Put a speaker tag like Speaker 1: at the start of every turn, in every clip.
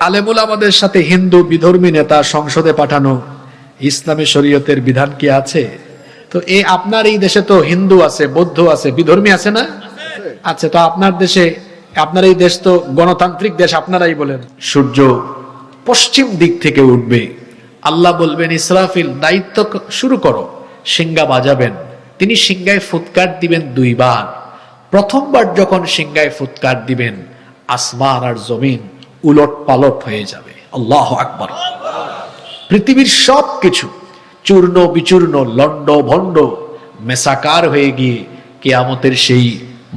Speaker 1: আলেমুল আমাদের সাথে হিন্দু বিধর্মী নেতা সংসদে পাঠানো ইসলামী শরীয়তের বিধান কি আছে? তো আপনার এই দেশে তো হিন্দু আছে, বৌদ্ধ আছে, বিধর্মী আছে না? আচ্ছা, তো আপনার দেশে, আপনার এই দেশ তো গণতান্ত্রিক দেশ, আপনারাই বলেন। সূর্য পশ্চিম দিক থেকে উঠবে, আল্লাহ বলবেন ইসরাফিল দায়িত্ব শুরু করো, সিংহা বাজাবেন। তিনি সিংহায় ফুৎকার দিবেন 2 বার। প্রথমবার যখন সিংহায় ফুৎকার দিবেন, আসমান আর জমিন উলট পালট হয়ে যাবে। আল্লাহু আকবার। পৃথিবীর সব কিছু চূর্ণ বিচূর্ণ, লন্ড ভন্ড, মেসাকার হয়ে গিয়ে কিয়ামতের সেই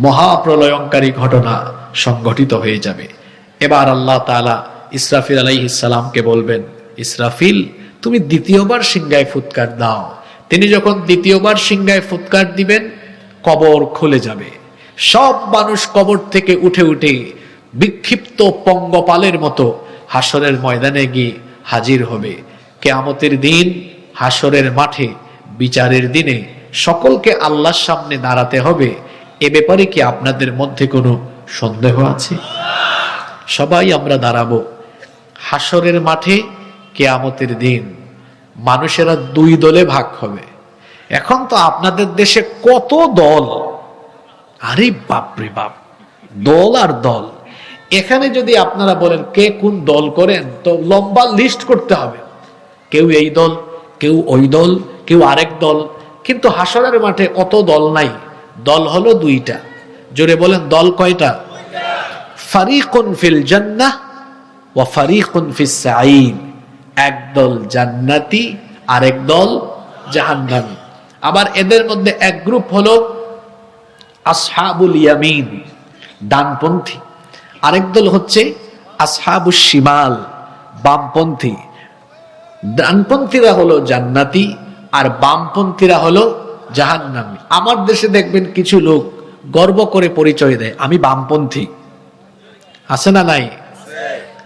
Speaker 1: মহাপ্রলয়ঙ্কারী ঘটনা সংঘটিত হয়ে যাবে। এবার আল্লাহ তাআলা ইসরাফিল আলাইহিস সালামকে বলবেন, ইসরাফিল তুমি দ্বিতীয়বার সিংহায় ফুৎকার দাও। তিনি যখন দ্বিতীয়বার সিংহায় ফুৎকার দিবেন, কবর খুলে যাবে। সব মানুষ কবর থেকে উঠে উঠে বিক্ষিপ্ত পঙ্গপালের মতো হাসরের ময়দানে গিয়ে হাজির হবে। কিয়ামতের দিন, হাসরের মাঠে, বিচারের দিনে সকলকে আল্লাহর সামনে দাঁড়াতে হবে। এ ব্যাপারে কি আপনাদের মধ্যে কোনো সন্দেহ আছে? সবাই আমরা দাঁড়াবো হাসরের মাঠে। কিয়ামতের দিন মানুষেরা 2 দলে ভাগ হবে। এখন তো আপনাদের দেশে কত দল, আরে বাপরে বাপ, দল আর দল। এখানে যদি আপনারা বলেন কে কোন দল করেন, তো লম্বা লিস্ট করতে হবে। কেউ এই দল, কেউ ওই দল, কেউ আরেক দল। কিন্তু হাসরের মাঠে অত দল নাই, দল হলো 2টা। জোরে বলেন, দল কয়টা? ফারিকুন ফিল জান্নাহ ওয়া ফারিকুন ফিস সাঈদ। এক দল জান্নাতি, আরেক দল জাহান্নামী। আবার এদের মধ্যে এক গ্রুপ হলো আসহাবুল ইয়ামিন, ডানপন্থী। আরেক দল হচ্ছে আসহাবুশ শিমাল, বামপন্থী। ডানপন্থীরা হলো জান্নাতি আর বামপন্থীরা হলো জাহান্নামী। আমার দেশে দেখবেন কিছু লোক গর্ব করে পরিচয় দেয়, আমি বামপন্থী। আছে না নাই?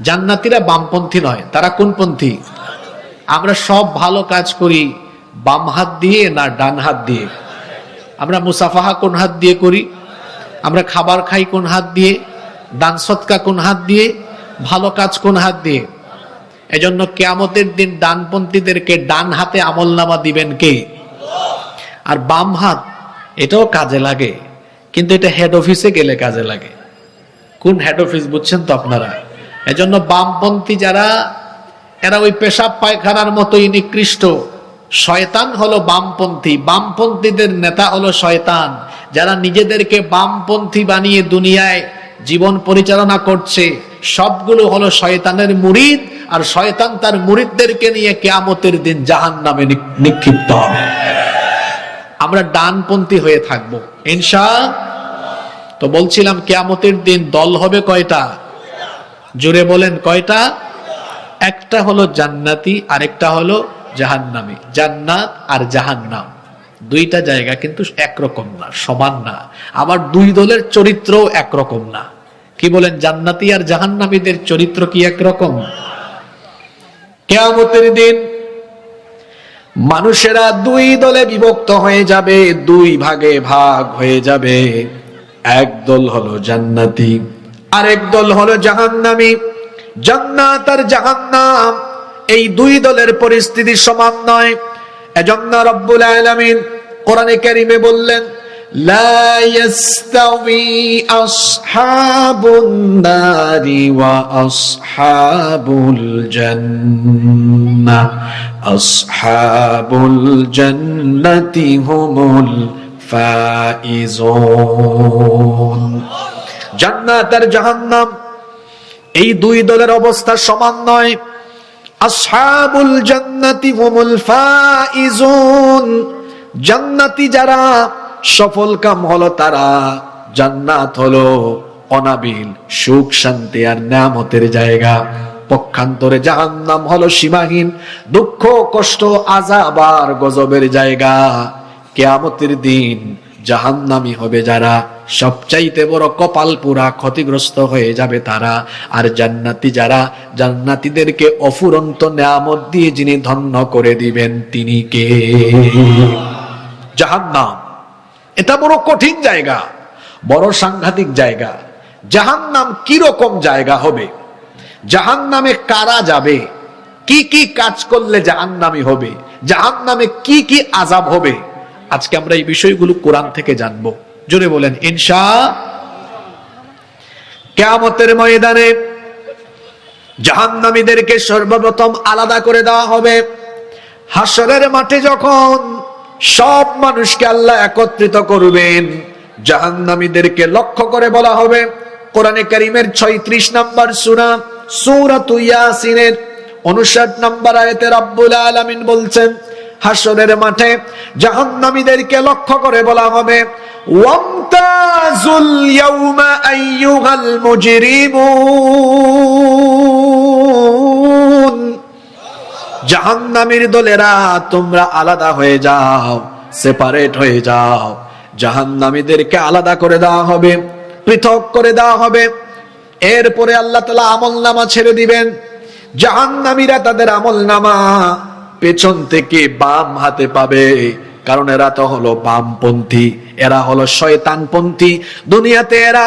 Speaker 1: জান্নাতীরা বামপন্থী নয়, তারা কোন পন্থী? আমরা সব ভালো কাজ করি বাম হাত দিয়ে না ডান হাত দিয়ে? আমরা মুসাফাহা কোন হাত দিয়ে করি? আমরা খাবার খাই কোন হাত দিয়ে? দান সদকা কোন হাত দিয়ে? ভালো কাজ কোন হাত দিয়ে? এজন্য কিয়ামতের দিন ডানপন্থীদেরকে ডান হাতে আমলনামা দিবেন কে? আর বাম হাত, এটাও কাজে লাগে, কিন্তু এটা হেড অফিসে গেলে কাজে লাগে। কোন হেড অফিস বুঝছেন তো আপনারা? এজন্য বামপন্থী যারা, এরা ওই পেশাব পায়খানার মতোই নিকৃষ্ট। শয়তান হলো বামপন্থী, বামপন্থীদের নেতা হলো শয়তান। যারা নিজেদেরকে বামপন্থী বানিয়ে দুনিয়ায় জীবন পরিচালনা করছে, সবগুলো হলো শয়তানের মুরিদ। আর শয়তান তার মুরিদদেরকে নিয়ে কিয়ামতের দিন জাহান্নামে নিক্ষিপ্ত হবে। আমরা ডানপন্থী হয়ে থাকবো ইনশাআল্লাহ। তো বলছিলাম কিয়ামতের দিন দল হবে কয়টা? জোরে বলেন কয়টা? একটা হলো জান্নাতি, আরেকটা হলো জাহান্নামী। জান্নাত আর জাহান্নাম 2টা জায়গা কিন্তু একরকম না, সমান না। আবার 2 দলের চরিত্রও একরকম না। কি বলেন, জান্নাতি আর জাহান্নামীদের চরিত্র কি একরকম? কিয়ামতের দিন মানুষেরা 2 দলে বিভক্ত হয়ে যাবে, 2 ভাগে ভাগ হয়ে যাবে। এক দল হলো জান্নাতি, আরেক দল হলো জাহান্নামী। জান্নাত আর জাহান্নাম, এই 2 দলের পরিস্থিতি সমান নয়। এজন্য রব্বুল আলামিন কোরআনে কারীমে বললেন, লা ইয়াস্তাউই আসহাবুন নারি ওয়া আসহাবুল জান্নাহ, আসহাবুল জান্নাতি হুমুল ফাইজুন। জান্নাত আর জাহান্নাম, এই 2 দলের অবস্থা সমান নয়। আসহাবুল জান্নাতি হুমুল ফাইজুন, জান্নাতি যারা, সফল কাম হলো তারা। জান্নাত হলো অনাবিল সুখ শান্তি আর নিয়ামতের জায়গা। পক্ষান্তরে জাহান্নাম হলো সীমাহীন দুঃখ কষ্ট আযাব আর গজবের জায়গা। কিয়ামতের দিন জাহান্নামী হবে যারা, সবচাইতে বড় কপাল পুরা ক্ষতিগ্রস্ত হয়ে যাবে তারা। আর জান্নাতি যারা, জান্নাতীদেরকে অফুরন্ত নিয়ামত দিয়ে যিনি ধন্য করে দিবেন তিনি কে? জাহান্নাম। এটা বড় কঠিন জায়গা, বড় সাংঘাতিক জায়গা। জাহান্নাম কি রকম জায়গা হবে? জাহান্নামে কারা যাবে, কি কি কাজ করলে জাহান্নামী হবে, জাহান্নামে কি কি আযাব হবে, আজকে আমরা এই বিষয়গুলো কোরআন থেকে জানবো। জোরে বলেন ইনশাআল্লাহ। কিয়ামতের ময়দানে জাহান্নামীদেরকে সর্বপ্রথম আলাদা করে দেওয়া হবে। হাসরের মাঠে যখন সব মানুষকে আল্লাহ একত্রিত করবেন, জাহান্নামীদেরকে লক্ষ্য করে বলা হবে, কোরআনে কারীমের 36 নম্বর সূরা সূরাতু ইয়াসিনের 59 নম্বর আয়াতে রব্বুল আলামিন বলছেন, হাসরের মাঠে জাহান্নামীদেরকে লক্ষ্য করে বলা হবে, ওয়ামতাজুল ইয়াউমা আইয়ুহাল মুজরিমুন, জাহান্নামীর দলেরা তোমরা আলাদা হয়ে যাও, সেপারেট হয়ে যাও। জাহান্নামীদেরকে আলাদা করে দেওয়া হবে, পৃথক করে দেওয়া হবে। এরপরে আল্লাহ তাআলা আমলনামা ছেড়ে দিবেন। জাহান্নামীরা তাদের আমলনামা পেছন থেকে বাম হাতে পাবে, কারণ এরা তো হলো বামপন্থী, এরা হলো শয়তানপন্থী। দুনিয়াতে এরা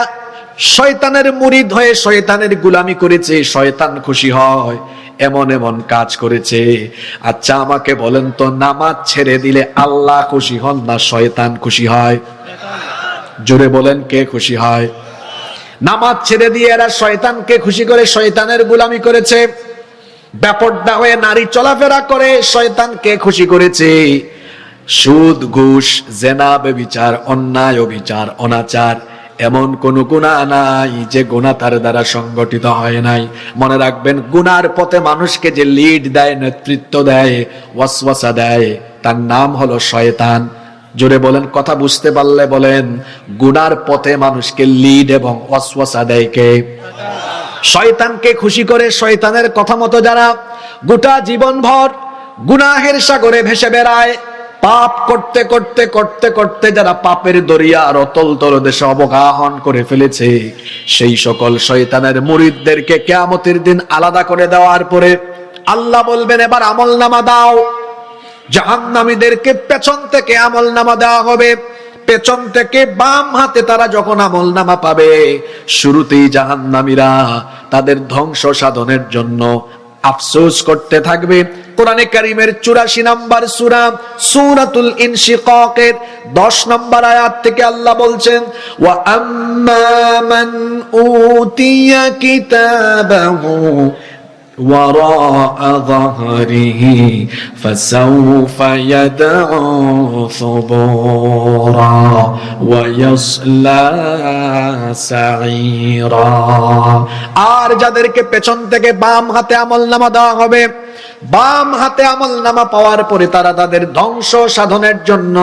Speaker 1: শয়তানের মুরিদ হয়ে শয়তানের গোলামি করেছে, শয়তান খুশি হয় এমন এমন কাজ করেছে। আচ্ছা আমাকে বলেন তো, নামাজ ছেড়ে দিলে আল্লাহ খুশি হন না শয়তান খুশি হয়? জোরে বলেন কে খুশি হয়? নামাজ ছেড়ে দিয়ে এরা শয়তানকে খুশি করে শয়তানের গোলামি করেছে। বেপরদা হয়ে নারী চলাফেরা করে শয়তানকে খুশি করেছে। সুদ, ঘুষ, জেনা, ব্যভিচার, অন্যায়, অবিচার, অনাচার, এমন কোন গুনাহ নাই যে গুনাহ তার দ্বারা সংগঠিত হয় নাই। মনে রাখবেন, গুনার পথে মানুষকে যে লিড দেয়, নেতৃত্ব দেয়, ওয়াসওয়াসা দেয়, তার নাম হলো শয়তান। জোরে বলেন, কথা বুঝতে পারলে বলেন, গুনার পথে মানুষকে লিড এবং ওয়াসওয়াসা দেয় কে? শয়তানকে খুশি করে শয়তানের কথা মতো যারা গোটা জীবন ভর গুনাহের সাগরে ভেসে বেড়ায়, পাপ করতে করতে করতে করতে যারা পাপের দরিয়ার অতল তলদেশে অবগাহন করে ফেলেছে, সেই সকল শয়তানের মুরিদদেরকে কিয়ামতের দিন আলাদা করে দেওয়ার পরে আল্লাহ বলবেন, এবার আমলনামা দাও। জাহান্নামীদেরকে পেছন থেকে আমলনামা দেওয়া হবে। পেছন থেকে বাম হাতে তারা যখন আমলনামা পাবে, শুরুতেই জাহান্নামীরা তাদের ধ্বংস সাধনের জন্য আফসোস করতে থাকবে। কোরআনে কারীমের 84 নম্বর সূরা সূরাতুল ইনশিকাকের 10 নম্বর আয়াত থেকে আল্লাহ বলছেন, ওয়া আম্মা মান উতিয়া কিতাবাহু وراء ظهره فسوف يدعو ثبورا ويصلى سعيرا। আর যাদেরকে পেছন থেকে বাম হাতে আমলনামা দেওয়া হবে, বাম হাতে আমলনামা পাওয়ার পরে তারা তাদের ধ্বংস সাধনের জন্য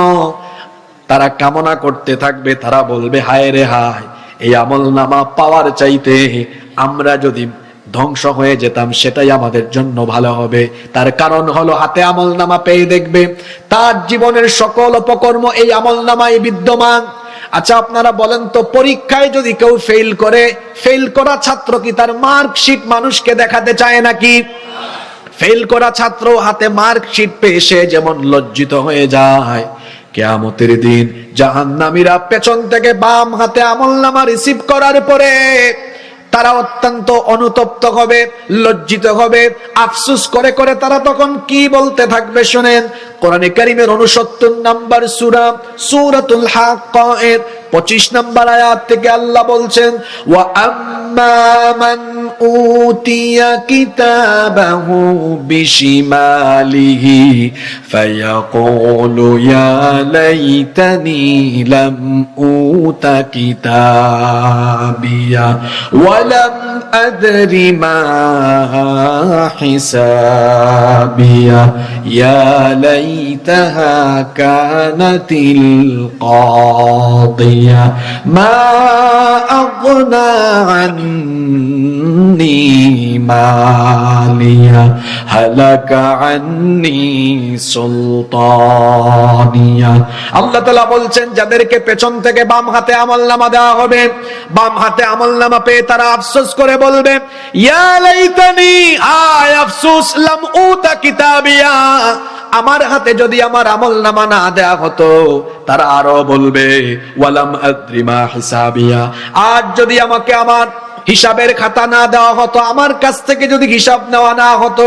Speaker 1: তারা কামনা করতে থাকবে। তারা বলবে, হায় রে হায়, এই আমলনামা পাওয়ার চাইতে আমরা যদি ধ্বংস হয়ে যেতাম সেটাই আমাদের জন্য ভালো হবে। তার কারণ হলো, হাতে আমলনামা পেয়ে দেখবে তার জীবনের সকল অপকর্ম এই আমলনামায় বিদ্যমান। আচ্ছা আপনারা বলেন তো, পরীক্ষায় যদি কেউ ফেল করে, ফেল করা ছাত্র কি তার মার্কশিট মানুষকে দেখাতে চায় নাকি? ফেল করা ছাত্র হাতে মার্কশিট পেয়ে সে যেমন লজ্জিত হয়ে যায়, কিয়ামতের দিন জাহান্নামীরা পেছন থেকে বাম হাতে আমলনামা রিসিভ করার পরে তারা অত্যন্ত অনুতপ্ত হবে, লজ্জিত হবে, আফসোস করে করে তারা তখন কি বলতে থাকবে শুনেন। কোরআনে কারীমের 69 নম্বর সূরা সূরাতুল হাক্কা এর 25 নম্বর আয়াত থেকে আল্লাহ বলছেন, ওয়া আম্মা মান উতিয়া কিতাবাহু বিশিমালিহি ফায়াকুলু ইয়া লাইতানি লাম উতা কিতাবিয়া ওয়া লাম আদরি মা হিসাবিয়া ইয়া লাইতাহা কানাতিল কাদিয়া মা আগনা আন্নি মালিয়া হালাকা আন্নি সুলতানিয়া। আল্লাহ তাআলা বলছেন, যাদেরকে পেছন থেকে বাম হাতে আমলনামা দেওয়া হবে, বাম হাতে আমলনামা পেয়ে তারা আফসোস করে বলবে, ইয়া লাইতানি, আয় আফসোস, লাম উতা কিতাবিয়া, আমার হাতে যদি আমার আমলনামা না দেয়া হতো। তারা আরো বলবে, ওয়ালাম আদরি মা হিসাবিয়া, আজ যদি আমাকে আমার হিসাবের খাতা না দেওয়া হতো, আমার কাছ থেকে যদি হিসাব নেওয়া না হতো,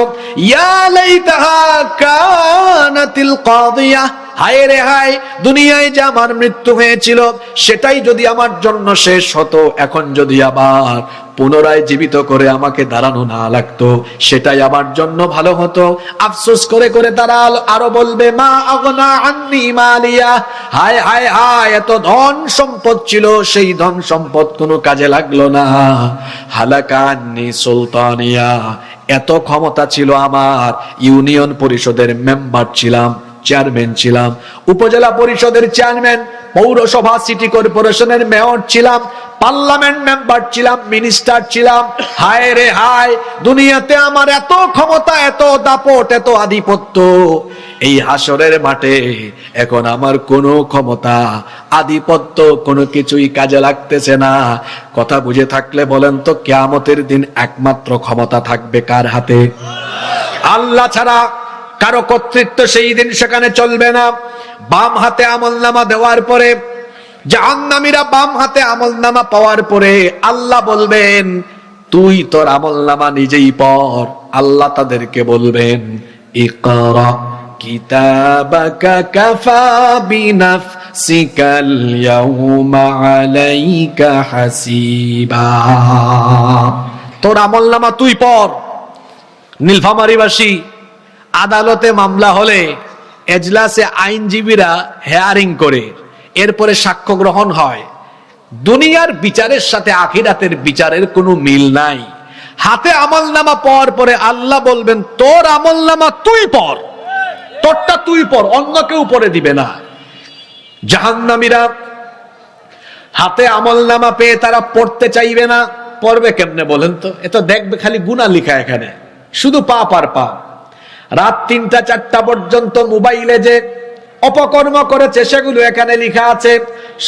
Speaker 1: ইয়া লাইতাহা কানাতিল কাদিয়া, হায় রে হায়, দুনিয়ায় যে আমার মৃত্যু হয়েছিল সেটাই যদি আমার জন্য শেষ হতো, এখন যদি আবার পুনরায় জীবিত করে আমাকে দাঁড়ানো না লাগতো, সেটাই আমার জন্য ভালো হতো। আফসোস করে করে তারা আরো বলবে, মা আগনা আন্নি মালিয়া, হায় হায় হায়, এত ধন সম্পদ ছিল, সেই ধন সম্পদ কোনো কাজে লাগলো না। হালাকা আন্নি সুলতানিয়া, এত ক্ষমতা ছিল আমার, ইউনিয়ন পরিষদের মেম্বার ছিলাম, চেয়ারম্যান ছিলাম, উপজেলা পরিষদের চেয়ারম্যান, পৌরসভা সিটি কর্পোরেশনের মেয়র ছিলাম, পার্লামেন্ট মেম্বার ছিলাম, মিনিস্টার ছিলাম, হায় রে হায়, দুনিয়াতে আমার এত ক্ষমতা, এত দাপট, এত আধিপত্য, এই হাসরের মাঠে এখন আমার কোনো ক্ষমতা, আধিপত্য কোনো কিছুই কাজে লাগতেছে না। কথা বুঝে থাকলে বলেন তো, কিয়ামতের দিন একমাত্র ক্ষমতা থাকবে কার হাতে? আল্লাহ ছাড়া কারো কর্তৃত্ব সেই দিন সেখানে চলবে না। বাম হাতে আমলনামা দেওয়ার পরে, জাহান্নামীরা বাম হাতে আমলনামা পাওয়ার পরে আল্লাহ বলবেন, তুই তোর আমলনামা নিজেই পড়। আল্লাহ তাদেরকে বলবেন, ইকরা কিতাবাকা কাফা বিনাফসিকাল ইয়াউমা আলাইকা হাসিবা, তোর আমলনামা তুই পড়। নীলফামারীবাসী, আদালতে মামলা হলে এজলাসে আইনজীবীরা হেয়ারিং করে, এরপরে সাক্ষ্য গ্রহণ হয়। দুনিয়ার বিচারের সাথে আখিরাতের বিচারের কোনো মিল নাই। হাতে আমলনামা পাওয়ার পরে আল্লাহ বলবেন, তোর আমলনামা তুই পড়, তোরটা তুই পড়, অন্য কেউ পড়ে দিবে না। জাহান্নামীরা হাতে আমলনামা পেয়ে তারা পড়তে চাইবে না। পড়বে কেমনে বলেন তো? এটা দেখবে খালি গুনাহ লেখা, এখানে শুধু পাপ আর পাপ। রাত ৩টা-৪টা পর্যন্ত মোবাইলে যে অপকর্ম করেছে সেগুলো এখানে লেখা আছে।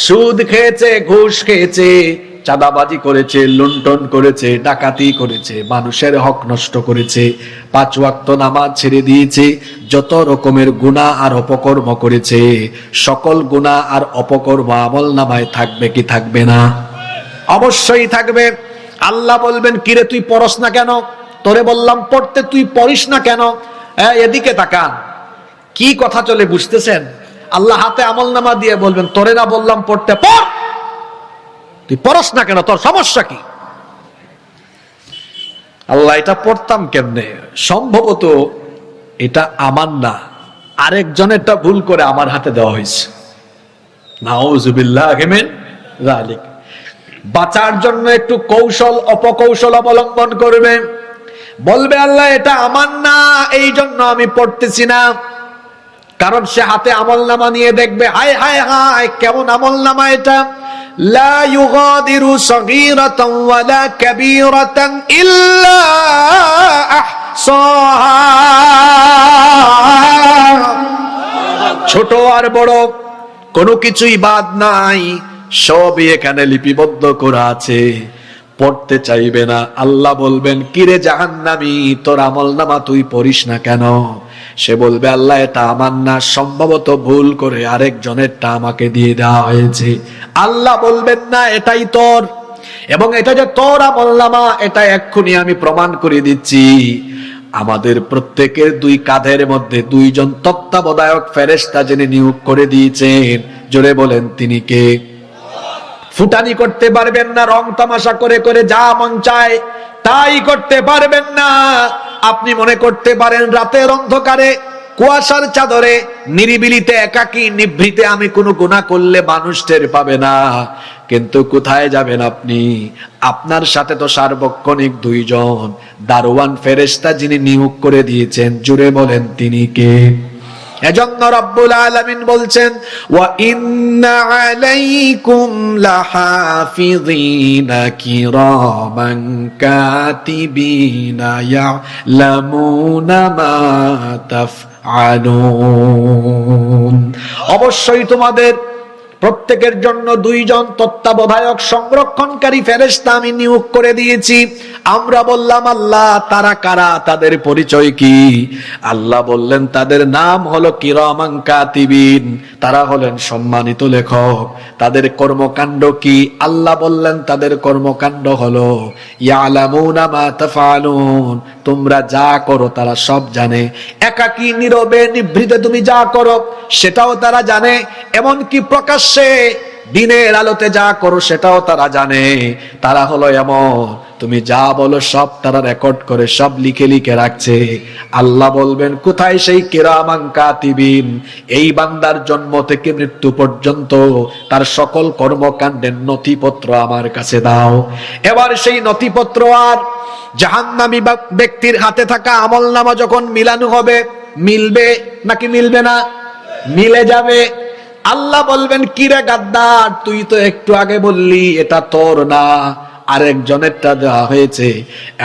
Speaker 1: সুদ খেয়েছে, ঘুষ খেয়েছে, চাঁদাবাজি করেছে, লুণ্ঠন করেছে, ডাকাতি করেছে, মানুষের হক নষ্ট করেছে, 5 ওয়াক্ত নামাজ ছেড়ে দিয়েছে, যত রকমের গুনাহ আর অপকর্ম করেছে, সকল গুনাহ আর অপকর্ম আমলনামায় থাকবে কি থাকবে না? অবশ্যই থাকবে। আল্লাহ বলবেন, কিরে তুই পড়স না কেন? তোরে বললাম পড়তে, তুই পড়িস না কেন? এদিকে তাকান, কি কথা চলে বুঝতেছেন? আল্লাহ হাতে আমলনামা দিয়ে বলবেন, তোরে না বললাম পড়তে, পড়, তুই পড়স না কেন, তোর সমস্যা কি? আল্লাহ, এটা পড়তাম কেমনে? সম্ভবত এটা আমার না, আরেকজনেরটা ভুল করে আমার হাতে দেওয়া হয়েছে। নাউযুবিল্লাহি মিন যালিক। বাঁচার জন্য একটু কৌশল অপকৌশল অবলম্বন করবে, বলবে আল্লাহ এটা আমার না, এই জন্য আমি পড়তেছি না। কারণ সে হাতে আমলনামা নিয়ে দেখবে, হায় হায় হায়, কেমন আমলনামা এটা! লা ইউগাদিরু সগীরাতান ওয়ালা কাবীরাতান ইল্লা আহসাহা, ছোট আর বড় কোনো কিছুই বাদ নাই, সবই এখানে লিপিবদ্ধ করা আছে। পড়তে চাইবে না। আল্লাহ বলবেন, কিরে জাহান্নামী, তোর আমলনামা তুই পড়িস না কেন? সে বলবে, আল্লাহ এটা আমার না, সম্ভবত ভুল করে আরেকজনেরটা আমাকে দিয়ে দেওয়া হয়েছে। আল্লাহ বলবেন, না, এটাই তোর, এবং এটা যে তোর আমলনামা এটা এক্ষুনি আমি প্রমাণ করে দিচ্ছি। আমাদের প্রত্যেকের 2 কাঁধের মধ্যে 2 জন তত্ত্বাবধায়ক ফেরেশতা যিনি নিয়োগ করে দিয়েছেন, জোরে বলেন তিনি কে? ফুটানি করতে পারবেন না, রং তামাশা করে করে যা মন চায় তাই করতে পারবেন না। আপনি মনে করতে পারেন রাতের অন্ধকারে, কুয়াশার চাদরে, নিরিবিলিতে, একাকী নিভৃতে আমি কোনো গুনাহ করলে মানুষ টের পাবে না। কিন্তু কোথায় যাবেন আপনি? আপনার সাথে তো সার্বক্ষণিক 2 জন দারোয়ান ফেরেশতা যিনি নিয়োগ করে দিয়েছেন, জুড়ে বলেন তিনি কে? এজন্য রব্বুল আলামিন বলছেন, ওয়া ইন্না আলাইকুম লাহাফিযিনা কিরামান কাতিবিনা ইয়ালামুনা মা তাফআলুন। অবশ্যই তোমাদের প্রত্যেকের জন্য 2 জন তত্ত্বাবধায়ক সংরক্ষণকারী ফেরেশতা আমি নিয়োগ করে দিয়েছি। আমরা বললাম আল্লাহ তারা কারা, তাদের পরিচয় কি? আল্লাহ বললেন তাদের নাম হলো কিরামান কাতিবিন, তারা হলেন সম্মানিত লেখক। তাদের কর্মকাণ্ড কি? আল্লাহ বললেন তাদের কর্মকাণ্ড হলো ইয়ালামুনা মা তাফআলুন, তোমরা যা করো তারা সব জানে। একাকী নীরবে নিভৃতে তুমি যা করো সেটাও তারা জানে, এমনকি প্রকাশ্যে দিনের আলোতে যা করো সেটাও তারা জানে। তারা হলো এমন, তুমি যা বলো সব তারা রেকর্ড করে সব লিখে লিখে রাখছে। আল্লাহ বলবেন কোথায় সেই কিরামান কাতিবিন? এই বান্দার জন্ম থেকে মৃত্যু পর্যন্ত তার সকল কর্মকাণ্ডের নথিপত্র আমার কাছে দাও। এবার সেই নথিপত্র আর জাহান্নামী ব্যক্তির হাতে থাকা আমলনামা যখন মিলানো হবে, মিলবে নাকি মিলবে না? মিলে যাবে। আল্লাহ বলবেন কিরে গাদ্দার, তুই তো একটু আগে বললি এটা তোর না, আরেকজনেরটা দেওয়া হয়েছে।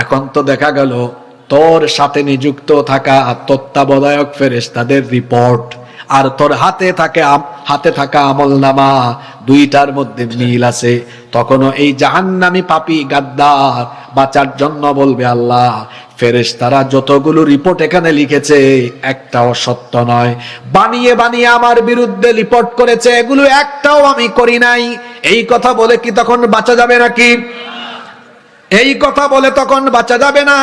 Speaker 1: এখন তো দেখা গেল তোর সাথে নিযুক্ত থাকা তত্ত্বাবধায়ক ফেরেশতাদের রিপোর্ট আর তোর হাতে থাকা আমলনামা, দুইটার মধ্যে মিল আছে। তখনও এই জাহান্নামী পাপী গাদ্দার বাঁচার জন্য বলবে আল্লাহ ফেরেশতারা যতগুলো রিপোর্ট এখানে লিখেছে একটাও সত্য নয়, বানিয়ে বানিয়ে আমার বিরুদ্ধে রিপোর্ট করেছে, এগুলো একটাও আমি করি নাই। এই কথা বলে কি তখন বাঁচা যাবে নাকি? এই কথা বলে তখন বাঁচা যাবে না।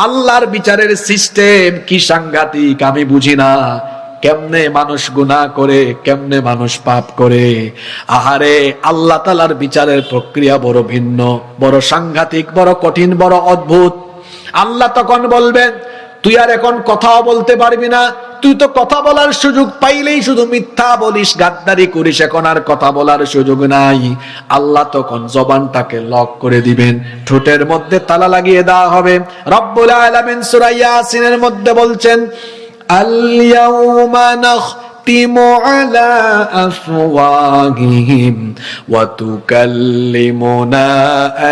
Speaker 1: আল্লাহর বিচারের সিস্টেম কি সাংঘাতিক আমি বুঝি না। কেমনে মানুষ গুনাহ করে, কেমনে মানুষ পাপ করে। আহারে, আল্লাহ তাআলার বিচারের প্রক্রিয়া বড় ভিন্ন, বড় সাংঘাতিক, বড় কঠিন, বড় অদ্ভুত। আল্লাহ তখন বলবেন তুই আর এখন কথাও বলতে পারবি না, তুই তো কথা বলার সুযোগ পাইলেই শুধু মিথ্যা বলিস, গাদ্দারি করিস, এখন আর কথা বলার সুযোগ নাই। আল্লাহ তখন জবানটাকে লক করে দিবেন, ঠোঁটের মধ্যে তালা লাগিয়ে দেওয়া হবে। রব্বুল আলামিন সূরা ইয়াসিনের মধ্যে বলছেন আল-ইয়াউমা নাখতিমু আলা আফওয়াহিহিম ওয়া তুকাল্লিমুনা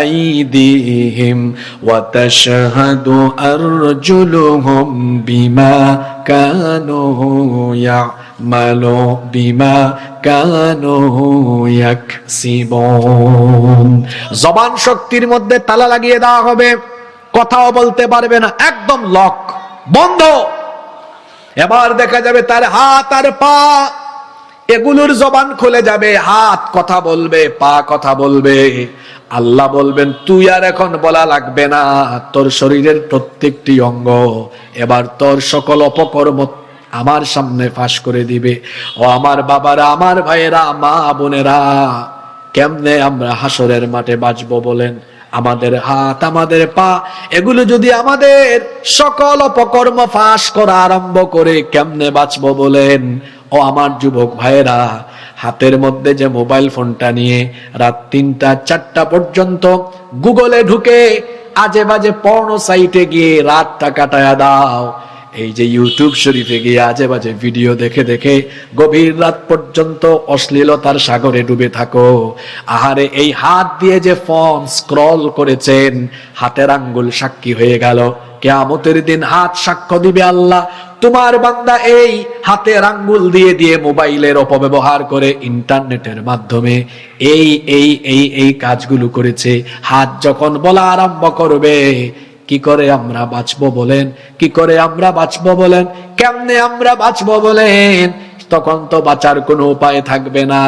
Speaker 1: আইদিহিম ওয়া তাশহাদু আরজুলুহুম বিমা কানু ইয়ামালু বিমা কানু ইয়াকসিবুন। জবান শক্তির মধ্যে তালা লাগিয়ে দেওয়া হবে, কথাও বলতে পারবে না, একদম লক, বন্ধ। এবার দেখা যাবে তার হাত আর পা, এগুলোর জবান খুলে যাবে, হাত কথা বলবে, পা কথা বলবে। আল্লাহ বলবেন তুই আর এখন বলা লাগবে না, তোর শরীরের প্রত্যেকটি অঙ্গ এবার তোর সকল অপকর্ম আমার সামনে ফাঁস করে দিবে। ও আমার বাবারা, আমার ভাইয়েরা, মা বোনেরা, কেমনে আমরা হাসরের মাঠে বাঁচবো বলেন? আমাদের হাত, আমাদের পা, এগুলো যদি আমাদের সকল অপকর্ম ফাঁস করা আরম্ভ করে, কেমনে বাঁচবো বলেন? ও আমার যুবক ভাইয়েরা, হাতের মধ্যে যে মোবাইল ফোনটা নিয়ে রাত 3টা 4টা পর্যন্ত গুগলে ঢুকে আজে বাজে পর্ন সাইটে গিয়ে রাতটা কাটায়া দাও, এই যে ইউটিউব শরীফে গিয়ে আজে বাজে ভিডিও দেখে দেখে গভীর রাত পর্যন্ত অশ্লীলতার সাগরে ডুবে থাকো। আহারে, এই হাত দিয়ে যে ফোন স্ক্রল করেছেন, হাতের আঙ্গুল সাক্ষী হয়ে গেল। কিয়ামতের দিন হাত সাক্ষ্য দিবে, আল্লাহ তোমার বান্দা এই হাতের আঙ্গুল দিয়ে দিয়ে মোবাইলের অপব্যবহার করে ইন্টারনেটের মাধ্যমে এই এই এই এই কাজগুলো করেছে। হাত যখন বলা আরম্ভ করবে, কি করে আমরা বাঁচবো বলেন? কি করে আমরা বাঁচবো বলেন? কেমনে আমরা বাঁচবো বলেন? তখন তো বাঁচার কোনো উপায় থাকবে না।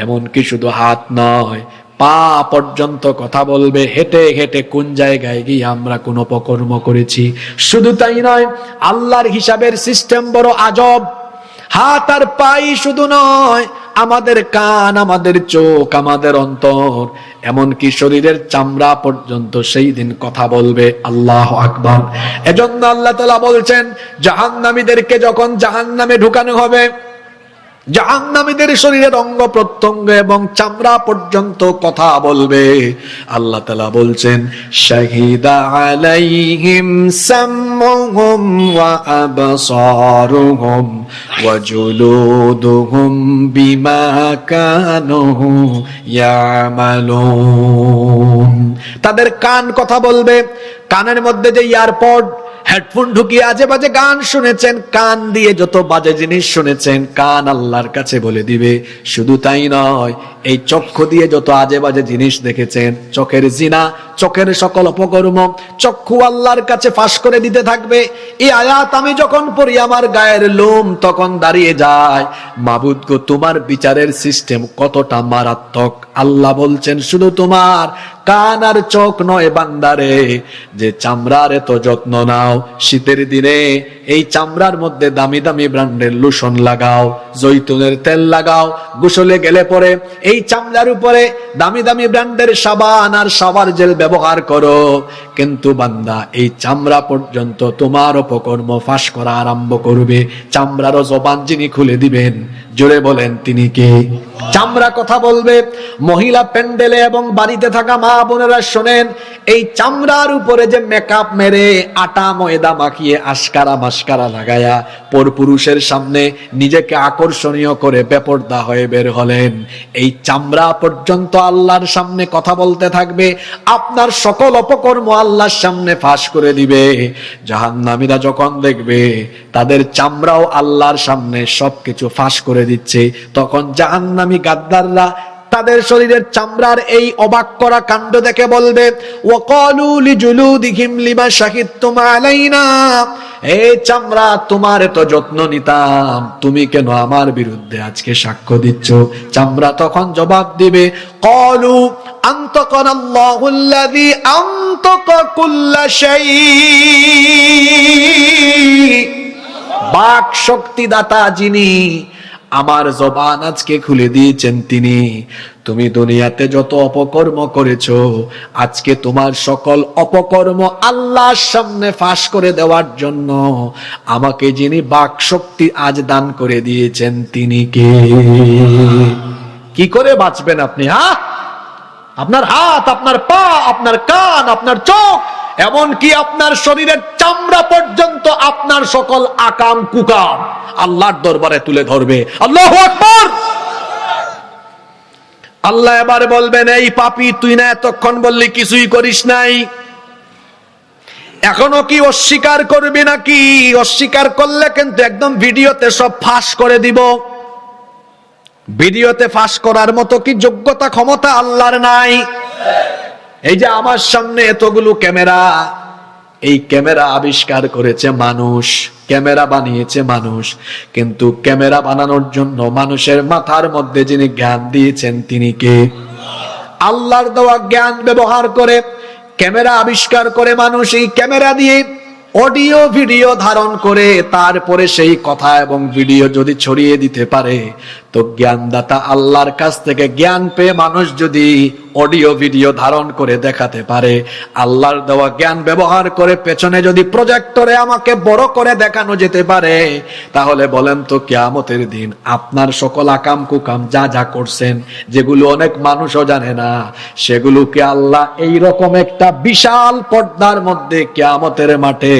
Speaker 1: এমনকি শুধু হাত নয়, পা পর্যন্ত কথা বলবে, হেঁটে হেঁটে কোন জায়গায় গিয়ে আমরা কোন অপকর্ম করেছি। শুধু তাই নয়, আল্লাহর হিসাবের সিস্টেম বড় আজব। হাত আর পাই শুধু নয়, আমাদের কান, আমাদের চোখ, আমাদের অন্তর, এমনকি শরীরের চামড়া পর্যন্ত সেই দিন কথা বলবে। আল্লাহু আকবার। এজন্য আল্লাহ তাআলা বলছেন জাহান্নামীদেরকে যখন জাহান্নামে ঢুকানো হবে, জাহান্নামীদের শরীরের অঙ্গ প্রত্যঙ্গ এবং চামড়া পর্যন্ত কথা বলবে। আল্লাহ তাআলা বলছেন শাহিদা আলাইহিম সামউহুম ওয়া আবসারুহুম ওয়া জুলুদুহুম বিমা কানু ইয়ামালুন। তাদের কান কথা বলবে, কানের মধ্যে যে ইয়ারপড হেডফোন ঢুকিয়ে আজে বাজে গান শুনেছেন, কান দিয়ে যত বাজে জিনিস শুনেছেন, কান আল্লাহর কাছে বলে দিবে। শুধু তাই নয়, এই চক্ষু দিয়ে যত আজে বাজে জিনিস দেখেছেন, চোখের জিনা, চোখের সকল অপকর্ম, চক্ষু আল্লাহর কাছে ফাঁস করে দিতে থাকবে। এই আয়াত আমি যখন পড়ি আমার গায়ের লোম তখন দাঁড়িয়ে যায়। মাবুদ গো, তোমার বিচারের সিস্টেম কতটা মারাত্মক। আল্লাহ বলছেন শুধু তোমার কান আর চোখ নয় বান্দারে, যে চামড়ার এত যত্ন নাও, শীতের দিনে এই চামড়ার মধ্যে দামি দামি ব্র্যান্ডের লোশন লাগাও, জৈতুনের তেল লাগাও, গোসলে গেলে পরে এই চামড়ার উপরে দামি দামি ব্র্যান্ডের সাবান আর শাওয়ার জেল ব্যবহার করো। কিন্তু বান্দা, এই চামড়া পর্যন্ত তোমার অপকর্ম ফাঁস করা আরম্ভ করবে। চামড়ারও জবান যিনি খুলে দিবেন, জোরে বলেন তিনি কে? চামড়া কথা বলবে। মহিলা প্যান্ডেলে এবং বাড়িতে থাকা মা বোনেরা শোনেন, এই চামড়ার উপরে যে মেকআপ মেরে আটা ময়দা মাখিয়ে আশকারা মাস্কারা লাগায়া পরপুরুষের সামনে নিজেকে আকর্ষণীয় করে বেপরদা হয়ে বের হলেন, এই চামড়া পর্যন্ত আল্লাহর সামনে কথা বলতে থাকবে। আপনার সকল অপকর্ম আল্লাহর সামনে ফাঁস করে দিবে। জাহান্নামীরা যখন দেখবে তাদের চামড়াও আল্লাহর সামনে সবকিছু ফাঁস করে দিচ্ছে, তখন জাহান্নামী গাদ্দাররা তাদের শরীরের চামড়ার এই অবাক করা কাণ্ড দেখে বলবে, ওয়াকালু লিজুলুদিহিম লিমা শাহিদতুম আলাইনা, এই চামড়া, তোমার এত যত্ন নিতাম, তুমি কেন আমার বিরুদ্ধে আজকে সাক্ষ্য দিচ্ছ? চামড়া তখন জবাব দিবে, ক্বালু আনতাকানাল্লাহুল্লাযী আনতাকা কুল্লা শাই, বাক শক্তিদাতা যিনি আমার জবান আজকে খুলে দিয়েছেন তিনি। তুমি দুনিয়াতে যত অপকর্ম করেছো, আজকে তোমার সকল অপকর্ম আল্লাহর সামনে ফাঁস করে দেওয়ার জন্য আমাকে যিনি বাক শক্তি আজ দান করে দিয়েছেন তিনি কে? কি করে বাঁচবেন আপনি? আপনার হাত, আপনার পা, আপনার কান, আপনার চোখ, এমনকি আপনার শরীরের চামড়া পর্যন্ত আপনার সকল আকাম কুকাম আল্লাহর দরবারে তুলে ধরবে। আল্লাহু আকবার। আল্লাহ এবার বলবেন, এই পাপী, তুই না এতক্ষণ বললি কিছুই করিস নাই, এখনো কি অস্বীকার করবি নাকি? অস্বীকার করলে কিন্তু একদম ভিডিওতে সব ফাঁস করে দিব। ভিডিওতে ফাঁস করার মতো কি যোগ্যতা ক্ষমতা আল্লাহর নাই? এই যে আমার সামনে এতগুলো ক্যামেরা, এই ক্যামেরা আবিষ্কার করেছে মানুষ, ক্যামেরা বানিয়েছে মানুষ, কিন্তু ক্যামেরা বানানোর জন্য মানুষের মাথার মধ্যে যিনি জ্ঞান দিয়েছেন তিনি কে? আল্লাহর দেওয়া জ্ঞান ব্যবহার করে ক্যামেরা আবিষ্কার করে মানুষ এই ক্যামেরা দিয়ে অডিও ভিডিও ধারণ করে তারপরে সেই কথা এবং ভিডিও যদি ছড়িয়ে দিতে পারে, তো জ্ঞানদাতা আল্লাহর কাছ থেকে জ্ঞান পেয়ে মানুষ যদি অডিও ভিডিও ধারণ করে দেখাতে পারে, আল্লাহর দেওয়া জ্ঞান ব্যবহার করে পেছনে যদি প্রজেক্টরে আমাকে বড় করে দেখানো যেতে পারে, তাহলে বলেন তো কিয়ামতের দিন আপনার সকল আকাম কুকাম যা যা করছেন, যেগুলো অনেক মানুষও জানে না, সেগুলোকে আল্লাহ এই রকম একটা বিশাল পর্দার মধ্যে কিয়ামতের মাঠে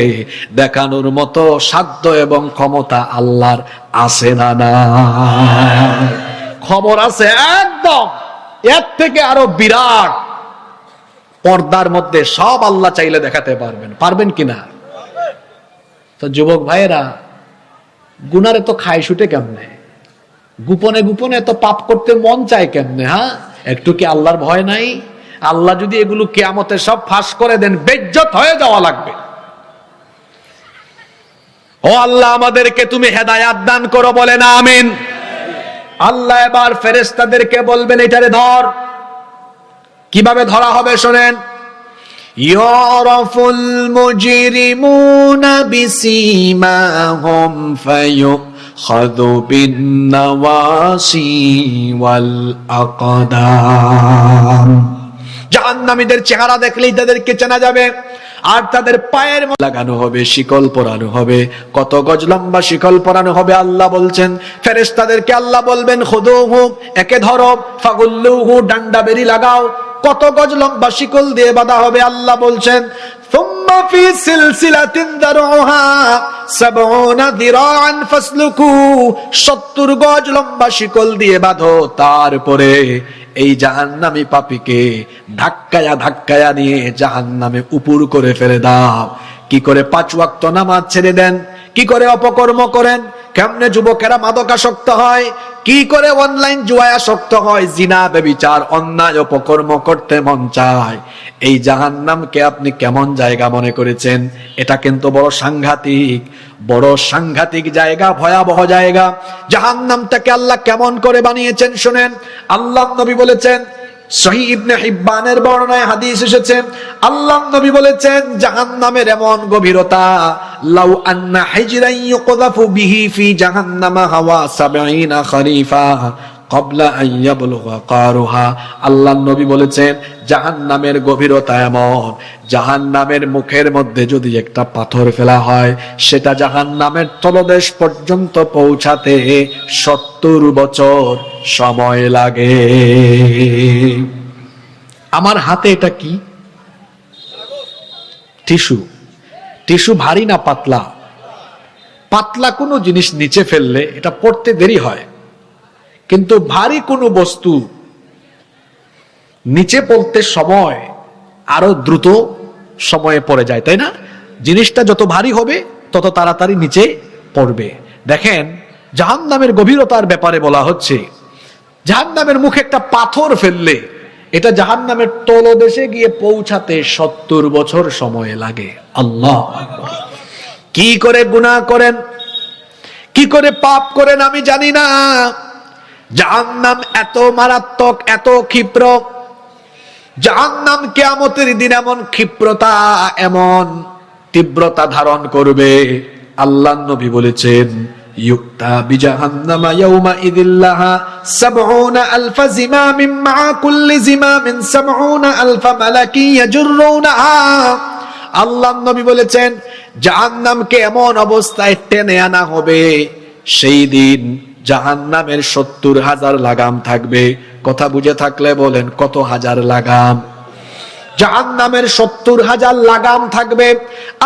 Speaker 1: দেখানোর মতো সাধ্য এবং ক্ষমতা আল্লাহর আছে না? না, খবর আছে একদম। এর থেকে আরো বিরাট পর্দার মধ্যে সব আল্লাহ চাইলে দেখাতে পারবেন। পারবেন কিনা? তো যুবক ভাইয়েরা, গুনারে তো খায় শুটে কেমনে? গোপনে গোপনে তো পাপ করতে মন চায় কেমনে? একটু কি আল্লাহর ভয় নাই? আল্লাহ যদি এগুলো কিয়ামতে সব ফাঁস করে দেন, বেজ্জত হয়ে যাওয়া লাগবে। ও আল্লাহ, আমাদেরকে তুমি হেদায়াত দান করো, বলেন আমিন। আল্লাহ এবার ফেরেশতাদেরকে বলবেন, এটারে ধর। কিভাবে ধরা হবে শোনেন। ইয়ারাফুল মুজরিমুনা বিসীমাহুম ফায়ুখাযু বিন-নাওয়াসি ওয়াল আকদাম। জাহান্নামীদের চেহারা দেখলেই তাদেরকে চেনা যাবে। আর তাদের পায়ের লাগানো হবে, শিকল পরানো হবে। কত গজ লম্বা শিকল পরানো হবে আল্লাহ বলছেন। ফেরেশতাদেরকে আল্লাহ বলবেন, খুদুহু, একে ধরো, ফাগুল্লুহু, ডান্ডা বেরি লাগাও। কত গজ লম্বা শিকল দিয়ে বাঁধা হবে আল্লাহ বলছেন। সুম্মা ফি সিলসিলাতিন দারউহা ৭০ যিরাআন ফাসলুকু, ৭০ গজ লম্বা শিকল দিয়ে বাঁধো। তারপরে এই জাহান্নামী পাপীকে ধাক্কায়া ধাক্কায়া নিয়ে জাহান্নামে উপুর করে ফেলে দাও। কি করে 5 ওয়াক্ত নামাজ ছেড়ে দেন, কি করে অপকর্ম করেন, কেমনে যুবকেরা মাদকাসক্ত হয়, কি করে অনলাইন জুয়ায় আসক্ত হয়, জিনা ব্যভিচার অন্যায় অপকর্ম করতে মন চায়। এই জাহান্নামকে আপনি কেমন জায়গা মনে করেছেন? এটা কিন্তু বড় সাংঘাতিক জায়গা, ভয়াবহ জায়গা। জাহান্নামটাকে আল্লাহ কেমন করে বানিয়েছেন শুনেন। আল্লাহ নবী বলেছেন, সহিহ ইবনে হিব্বানের বর্ণনায় হাদিস এসেছে, আল্লাহ নবী বলেছেন জাহান্নামের এমন গভীরতা, লাউ আন্না হিজরান ইউকযাফু বিহি ফি জাহান্নামা হাওয়া 70 খরিফা ক্বাবলা আন ইয়াবলুগা কারুহা। আল্লাহ নবী বলেছেন জাহান্নামের গভীরতা এমন, জাহান্নামের মুখের মধ্যে যদি একটা পাথর ফেলা হয়, সেটা জাহান্নামের তলদেশ পর্যন্ত পৌঁছাতে 70 বছর সময় লাগে। আমার হাতে এটা কি? টিস্যু ভারী না পাতলা? পাতলা কোনো জিনিস নিচে ফেললে এটা পড়তে দেরি হয়, কিন্তু ভারী কোনো বস্তু নিচে পড়তে সময় আরো দ্রুত সময়ে পড়ে যায়, তাই না? জিনিসটা যত ভারী হবে তত তাড়াতাড়ি নিচে পড়বে। দেখেন জাহান্নামের গভীরতার ব্যাপারে বলা হচ্ছে, জাহান্নামের মুখে একটা পাথর ফেললে এটা জাহান্নামের তলদেশে গিয়ে পৌঁছাতে 70 বছর সময় লাগে। আল্লাহ আকবার! কি করে গুনাহ করেন, কি করে পাপ করেন আমি জানি না। জাহান্নাম এত মারাত্মক, এত ক্ষিপ্র। জাহান্নাম কিয়ামতের দিন এমন ক্ষিপ্রতা, এমন তীব্রতা ধারণ করবে। আল্লাহর নবী বলেছেন, ইউক্তা বিজাহান্নামা ইয়াউমা ইযিল্লাহা ৭০,০০০ জিমামিন মা কুল্লি জিমামিন ৭০,০০০ মালাকি ইয়াজুরুনাহা। আল্লাহর নবী বলেছেন জাহান্নামকে এমন অবস্থায় টেনে আনা হবে, সেই দিন জাহান্নামের ৭০,০০০ লাগাম থাকবে। কথা বুঝে থাকলে বলেন কত হাজার লাগাম? জাহান্নামের ৭০,০০০ লাগাম থাকবে।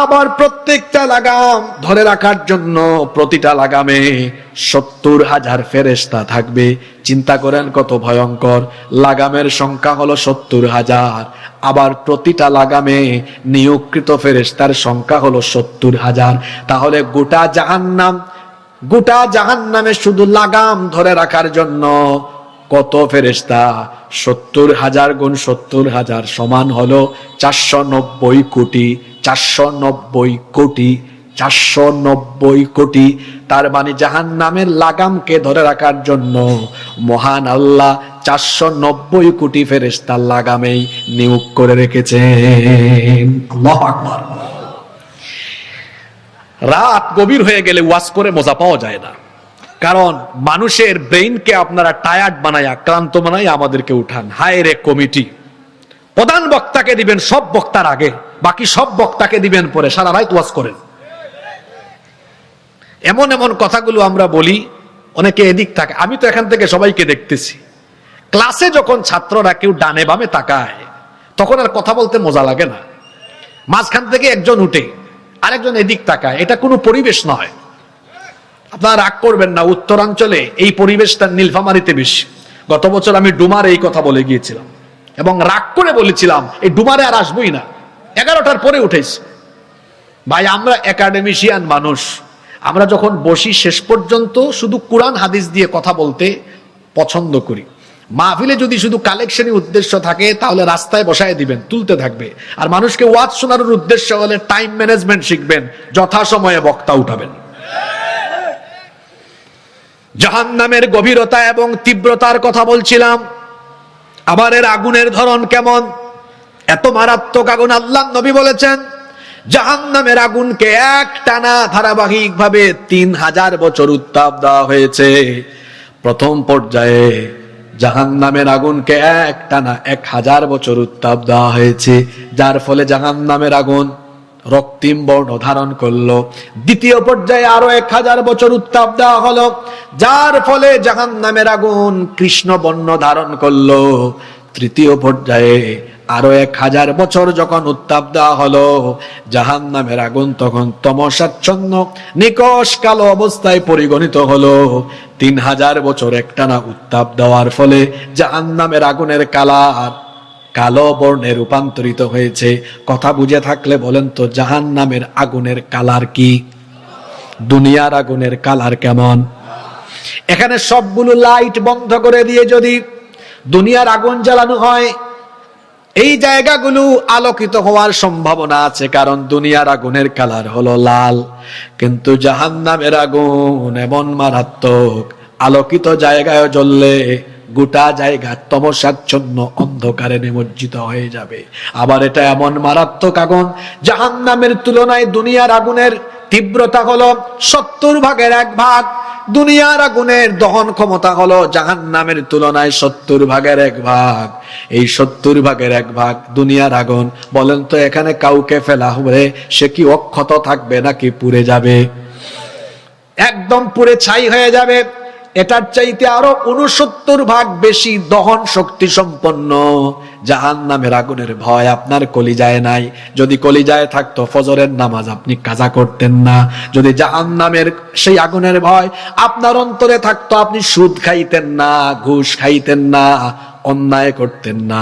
Speaker 1: আবার প্রত্যেকটা লাগাম ধরে রাখার জন্য প্রতিটা লাগামে ৭০,০০০ ফেরেশতা থাকবে। চিন্তা করেন কত ভয়ঙ্কর। লাগামের সংখ্যা হলো ৭০,০০০, আবার প্রতিটা লাগামে নিয়োগকৃত ফেরেশতার সংখ্যা হলো ৭০,০০০। তাহলে গোটা জাহান্নামে শুধু লাগাম ধরে রাখার জন্য কত ফেরেশতা? ৭০,০০০ গুণ ৭০,০০০ সমান হলো ৪৯০ কোটি। ৪৯০ কোটি, ৪৯০ কোটি। তার মানে জাহান্নামের লাগামকে ধরে রাখার জন্য মহান আল্লাহ ৪৯০ কোটি ফেরেশতার লাগামেই নিয়োগ করে রেখেছেন। আল্লাহু আকবার! রাত গভীর হয়ে গেলে ওয়াজ করে মজা পাওয়া যায় না, কারণ মানুষের ব্রেইনকে আপনারা টায়ার্ড বানায়া, ক্লান্ত বানায়া আমাদেরকে উঠান। হায় রে কমিটি! প্রধান বক্তাকে দিবেন সব বক্তার আগে, বাকি সব বক্তাকে দিবেন পরে, সারা রাত ওয়াজ করেন। এমন এমন কথাগুলো আমরা বলি, অনেকে এদিক থাকে। আমি তো এখান থেকে সবাইকে দেখতেছি, ক্লাসে যখন ছাত্ররা কেউ ডানে বামে তাকায় তখন আর কথা বলতে মজা লাগে না। মাঝখান থেকে একজন উঠে আরেকজন এদিক তাকায়, এটা কোনো পরিবেশ নয়। আপনারা রাগ করবেন না, উত্তরাঞ্চলে এই পরিবেশটা নীলফামারীতে বেশি। গত বছর আমি ডুমারে এই কথা বলে গিয়েছিলাম এবং রাগ করে বলেছিলাম এই ডুমারে আর আসবোই না। 11টার পরে উঠেছি। ভাই আমরা একাডেমিশিয়ান মানুষ, আমরা যখন বসি শেষ পর্যন্ত শুধু কোরআন হাদিস দিয়ে কথা বলতে পছন্দ করি। মাহফিলে যদি শুধু কালেকশনই উদ্দেশ্য থাকে তাহলে রাস্তায় বসায় দিবেন, তুলতে থাকবে। আর মানুষকে ওয়াজ শোনানোর উদ্দেশ্য হলে টাইম ম্যানেজমেন্ট শিখবেন, যথাসময়ে বক্তা উঠাবেন। জাহান্নামের গভীরতা এবং তীব্রতার কথা বলছিলাম। আবার এর আগুনের ধরন কেমন, এত মারাত্মক আগুন। আল্লাহ নবী বলেছেন জাহান্নামের আগুনকে একটানা ধারাবাহিক ভাবে ৩০০০ বছর উত্তাপ দেওয়া হয়েছে। প্রথম পর্যায়ে জাহান্নামের আগুনকে একটানা ১০০০ বছর উত্তাপ দেওয়া হয়েছে, যার ফলে জাহান্নামের আগুন রক্তিম বর্ণ ধারণ করলো। দ্বিতীয় পর্যায়ে আরো ১০০০ বছর উত্তাপ দেওয়া হলো, যার ফলে জাহান্নামের আগুন কৃষ্ণ বর্ণ ধারণ করলো। তৃতীয় পর্যায়ে আরো 1000 বছর যখন উত্তাপ দেওয়া হলো, জাহান্নামের আগুন তখন তমসাচ্ছন্ন নিকষ কালো অবস্থায় পরিগণিত হলো। 3000 বছর একটানা উত্তাপ দেওয়ার ফলে জাহান্নামের আগুনের কালার কালো বর্ণে রূপান্তরিত হয়েছে। কথা বুঝে থাকলে বলেন তো, জাহান্নামের আগুনের কালার কি? দুনিয়ার আগুনের কালার কেমন? এখানে সবগুলো লাইট বন্ধ করে দিয়ে যদি দুনিয়ার আগুন জ্বালানো হয়, এই জায়গাগুলো আলোকিত হওয়ার সম্ভাবনা আছে, কারণ দুনিয়ার আগুনের কালার হলো লাল। কিন্তু জাহান্নামের আগুন এমন মারাত্মক, আলোকিত জায়গায় জ্বললে গোটা জায়গা তমসাচ্ছন্ন অন্ধকারে নিমজ্জিত হয়ে যাবে। আবার এটা এমন মারাত্মক আগুন, জাহান্নামের তুলনায় দুনিয়ার আগুনের তীব্রতা হলো 70 ভাগের 1 ভাগ। দুনিয়ার আগুনের দহন ক্ষমতা হলো জাহান্নামের তুলনায় 70 ভাগের 1 ভাগ। এই 70 ভাগের 1 ভাগ দুনিয়ার আগুন। বলেন তো, এখানে কাউকে ফেলা হবে, সে কি অক্ষত থাকবে নাকি পুড়ে যাবে? একদম পুড়ে ছাই হয়ে যাবে। এটার চাইতে আরো 69 ভাগ বেশি দহন শক্তি সম্পন্ন জাহান্নামের আগুনের ভয় আপনার কলিজায় নাই। যদি কলিজায় থাকতো, ফজরের নামাজ আপনি কাজা করতেন না। যদি জাহান্নামের সেই আগুনের ভয় আপনার অন্তরে থাকতো, আপনি সুদ খাইতেন না, ঘুষ খাইতেন না, অন্যায় করতেন না,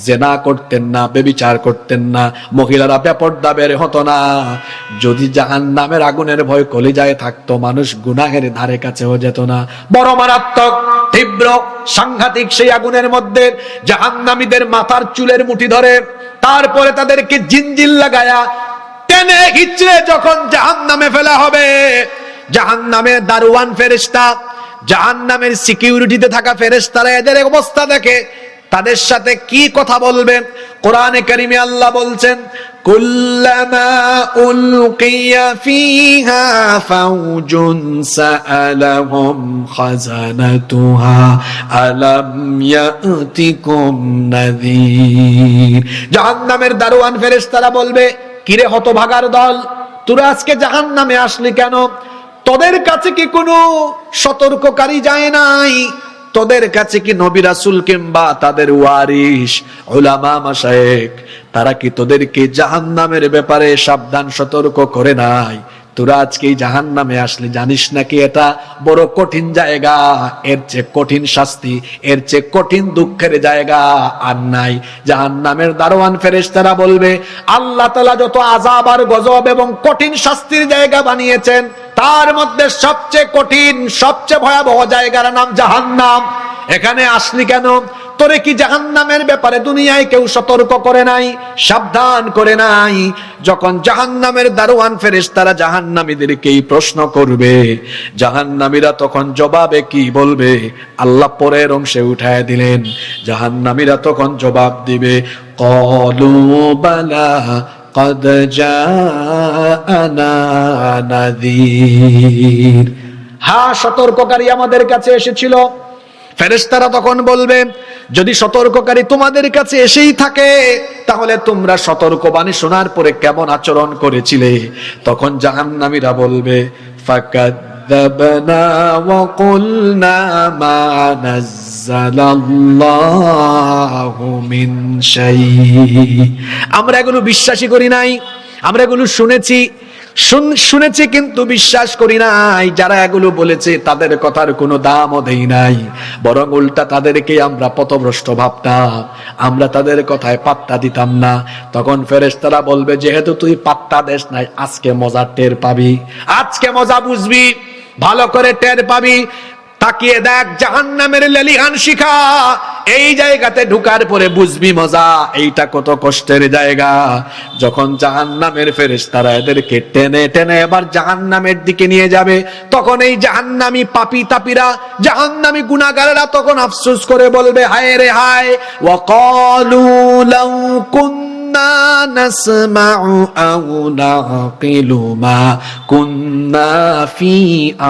Speaker 1: জেনা করতেন না, ব্যভিচার করতেন না, মহিলারা বেপরদা বের হতো না। যদি জাহান্নামের আগুনের ভয় কলিজায় থাকতো, মানুষ গুনাহের ধারে কাছেও যেত না। বড় মারাত্মক, তীব্র, সাংঘাতিক সেই আগুনের মধ্যে জাহান্নামীদের মাথার চুলের মুঠি ধরে, তারপরে তাদেরকে জিনজিল লাগায়া টেনে হিচড়ে যখন জাহান্নামে ফেলা হবে, জাহান্নামের দারোয়ান ফেরেশতা, জাহান্নামের সিকিউরিটিতে থাকা ফেরেশতারা এদের অবস্থা দেখে তাদের সাথে কি কথা বলবেন? কোরআনে কারিমে আল্লাহ বলছেন, কুল্লামা উলকিয়া ফিহা ফাউজুন সাআলাহুম খাজানাতুহা আলাম ইয়াতিকুম নাযীর। জাহান্নামের দারোয়ান ফেরেশতারা বলবে, কিরে হতভাগার দল, তোরা আজকে জাহান্নামে আসলি কেন? তোদের কাছে কি কোনো সতর্ককারী যায় নাই? তোদের কাছে কি নবী রাসূল কিংবা তাদের ওয়ারিস উলামা মাশায়েখ, তারা কি তোদেরকে জাহান্নামের ব্যাপারে সাবধান সতর্ক করে নাই? তোরা আজকে জাহান্নামে আসলে জানিস নাকি এটা বড় কঠিন জায়গা, এর চেয়ে কঠিন শাস্তি, এর চেয়ে কঠিন দুঃখের জায়গা আর নাই। জাহান্নামের দারোয়ান ফেরেশতারা বলবে, আল্লাহ তাআলা যত আযাব আর গজব এবং কঠিন শাস্তির জায়গা বানিয়েছেন, তার মধ্যে সবচেয়ে কঠিন, সবচেয়ে ভয়াবহ জায়গার নাম জাহান্নাম। এখানে আসলি কেন? তোরে কি জাহান্নামের ব্যাপারে দুনিয়ায় কেউ সতর্ক করে নাই, সাবধান করে নাই? যখন জাহান্নামের দারোয়ান ফেরেশতারা জাহান্নামীদেরকেই প্রশ্ন করবে, জাহান্নামীরা তখন জবাবে কি বলবে? আল্লাহ পরের অংশে উঠায় দিলেন, জাহান্নামীরা তখন জবাব দিবে, ক্বালু বালা قد جاءنا نذير। হ্যাঁ, সতর্ককারী আমাদের কাছে এসেছিল। ফেরেশতারা তখন বলবে, যদি সতর্ককারী তোমাদের কাছে এসেই থাকে, তাহলে তোমরা সতর্কবাণী শোনার পরে কেমন আচরণ করেছিলে? তখন জাহান্নামীরা বলবে, ফাকাযযাবনা ওয়া কুলনা মা নাযালাল্লাহু মিন শাই। আমরা এগুলো বিশ্বাসই করি নাই, আমরা এগুলো শুনেছি কিন্তু বিশ্বাস করি নাই। যারা এগুলো বলেছে তাদের কথার কোনো দামও দেই নাই, বরং উল্টা তাদেরকে আমরা পথভ্রষ্ট ভাবতাম, আমরা তাদের কথায় পাত্তা দিতাম না। তখন ফেরেশতারা বলবে, যেহেতু তুই পাত্তা দেস নাই, আজকে মজা টের পাবি, আজকে মজা বুঝবি, ভালো করে টের পাবি। তাকিয়ে দেখ জাহান্নামের লেলিহান শিখা, এই জায়গাতে ঢুকার পরে বুঝবি মজা, এইটা কত কষ্টের জায়গা। যখন জাহান্নামের ফেরেশতারা এদেরকে টেনে টেনে এবার জাহান্নামের দিকে নিয়ে যাবে, তখন এই জাহান্নামী পাপী তাপীরা, জাহান্নামী গুনাহগারেরা তখন আফসোস করে বলবে, হায় রে হায়, ওয়া ক্বালু লাউ কুন্না নাসমাউ আও নাকিলু মা কুন্না ফি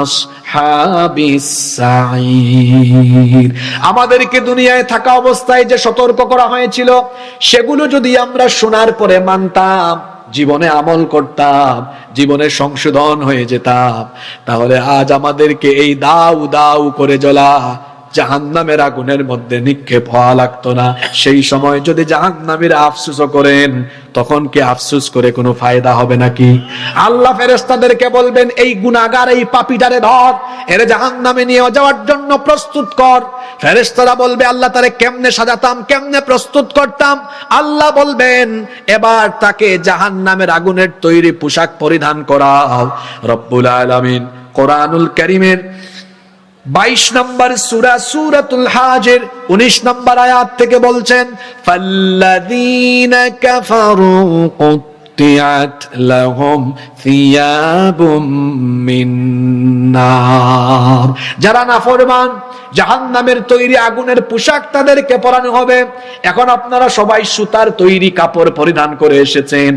Speaker 1: আসহাবিস সাঈর। আমাদেরকে দুনিয়ায় থাকা অবস্থায় যে সতর্ক করা হয়েছিল, সেগুলো যদি আমরা শোনার পরে মানতাম, জীবনে আমল করতাম, জীবনে সংশোধন হয়ে যেতাম, তাহলে আজ আমাদেরকে এই দাউ দাউ করে জ্বলা জাহান্নামের আগুনের মধ্যে নিক্ষেপ হওয়া লাগতো না। সেই সময় যদি জাহান্নামীরা আফসোস করেন, তখন কি আফসোস করে কোনো ফায়দা হবে নাকি? আল্লাহ ফেরেশতাদেরকে বলবেন, এই গুনাহগার, এই পাপীটারে ধর, এর জাহান্নামে নিয়ে যাওয়ার জন্য প্রস্তুত কর। ফেরেশতারা বলবে, আল্লাহ তারে কেমনে সাজাতাম, কেমনে প্রস্তুত করতাম? আল্লাহ বলবেন, এবার তাকে জাহান্নামের আগুনের তৈরি পোশাক পরিধান করাও। রব্বুল আলামিন কোরআনুল কারীমের 22 নম্বর সূরা সূরাতুল হাজের 19 নম্বর আয়াত থেকে বলছেন, ফাল্লাযীনা কাফারু কুত্তিআত লাহুম থিয়াবুম মিন নার। যারা নাফরমান, জাহান্নামের তৈরি আগুনের পোশাক তাদেরকে পরানো হবে। এখন আপনারা সবাই সুতার তৈরি কাপড় পরিধান করে এসেছেন,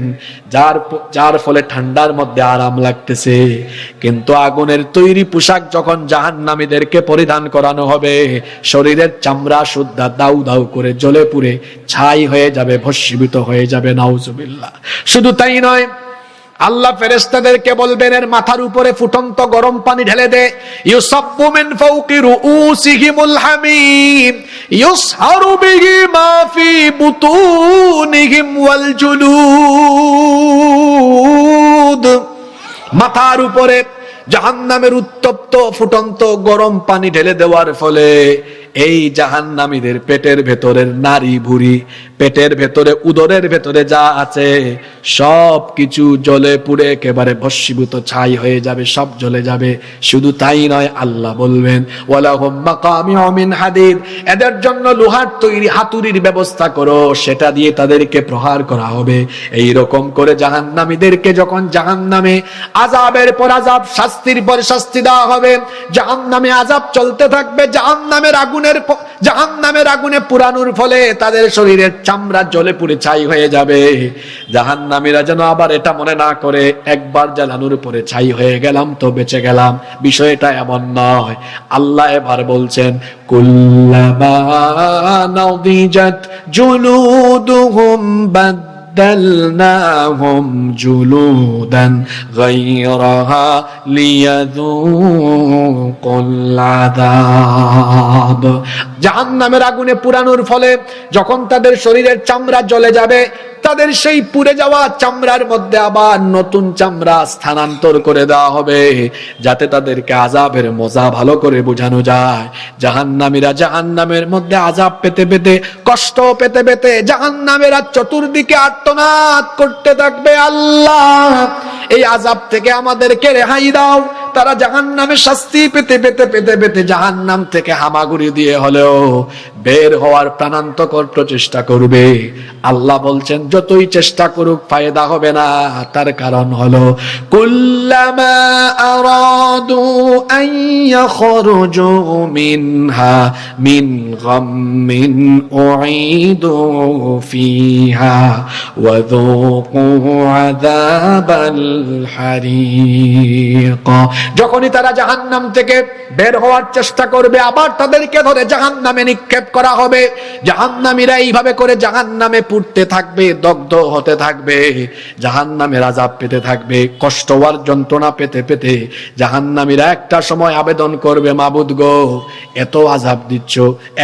Speaker 1: যার ফলে ঠান্ডার মধ্যে আরাম লাগতেছে, কিন্তু আগুনের তৈরি পোশাক যখন জাহান্নামীদেরকে পরিধান করানো হবে, শরীরের চামড়া সুদ্ধা দাউ দাউ করে জ্বলে পুড়ে ছাই হয়ে যাবে, ভস্মীভূত হয়ে যাবে। নাউজুবিল্লাহ। শুধু তাই নয়, আল্লাহ ফেরেশতাদেরকে বলবেন, এর মাথার উপরে ফুটন্ত গরম পানি ঢেলে দে। ইউসাব্বু মিন ফাওকি রুউসিহিমুল হামিম ইউসহারু বিহি মা ফি বুতুনিহিম ওয়াল জুলুদ। মাথার উপরে জাহান্নামের উত্তপ্ত ফুটন্ত গরম পানি ঢেলে দেওয়ার ফলে এই জাহান্নামীদের পেটের ভেতরের নারী ভুঁড়ি, পেটের ভেতরে, উদরের ভেতরে যা আছে সব কিছু জ্বলে পুড়ে একেবারে ভস্মীভূত ছাই হয়ে যাবে, সব জ্বলে যাবে। শুধু তাই নয়, আল্লাহ বলবেন, ওয়ালাহুম মাকামিউ মিন হাদিদ, এদের জন্য লোহার তৈরি হাতুড়ির ব্যবস্থা করো, সেটা দিয়ে তাদেরকে প্রহার করা হবে। এই রকম করে জাহান্নামীদেরকে যখন জাহান্নামে আযাবের পর আযাব, শাস্তির পর শাস্তি দেওয়া হবে, জাহান্নামে আযাব চলতে থাকবে, জাহান্নামের আগুনে পুরানোর ফলে তাদের শরীরের চামড়া জ্বলে পুড়ে ছাই হয়ে যাবে। জাহান্নামীরা যেন আবার এটা মনে না করে, একবার জ্বালানোর পরে ছাই হয়ে গেলাম তো বেঁচে গেলাম, বিষয়টা এমন নয়। আল্লাহ এবার বলছেন, কুল্লামা নাদিজাত জুলুদুহুম বাদদালনাহুম জুলুদান গায়রাহা লিয়াযুকুল আযাব। জাহান্নামের আগুনে পুরানোর ফলে যখন তাদের শরীরের চামড়া জ্বলে যাবে, তাদের সেই পুড়ে যাওয়া চামড়ার মধ্যে আবার নতুন চামড়া স্থানান্তর করে দেওয়া হবে, যাতে তাদেরকে আযাবের মজা ভালো করে বোঝানো যায়। জাহান্নামীরা জাহান্নামের মধ্যে আযাব পেতে পেতে, কষ্ট পেতে পেতে জাহান্নামীরা চতুর্দিকে আর্তনাদ করতে থাকবে, আল্লাহ এই আযাব থেকে আমাদেরকে রেহাই দাও। তারা জাহান্নামে শাস্তি পেতে পেতে পেতে পেতে জাহান্নাম থেকে হামাগুড়ি দিয়ে হলেও বের হওয়ার প্রাণান্তকর প্রচেষ্টা করবে। আল্লাহ বলছেন, যতই চেষ্টা করুক ফায়দা হবে না। তার কারণ হলো, কুল্লামা আরাদু আন ইয়াখরুজু মিনহা মিন গাম্মিন উঈদু ফিহা ওয়া যুকু আযাবাল হারিক। যখনই তারা জাহান্নাম থেকে বের হওয়ার চেষ্টা করবে, আবার তাদেরকে ধরে জাহান্নামে নিক্ষেপ করা হবে। জাহান্নামীরা এইভাবে করে জাহান্নামে পুড়তে থাকবে, দগ্ধ হতে থাকবে, জাহান্নামের আযাব পেতে থাকবে, কষ্ট আর যন্ত্রণা পেতে পেতে জাহান্নামীরা একটা সময় আবেদন করবে, মাবুদ গো, এত আযাব দিচ্ছ,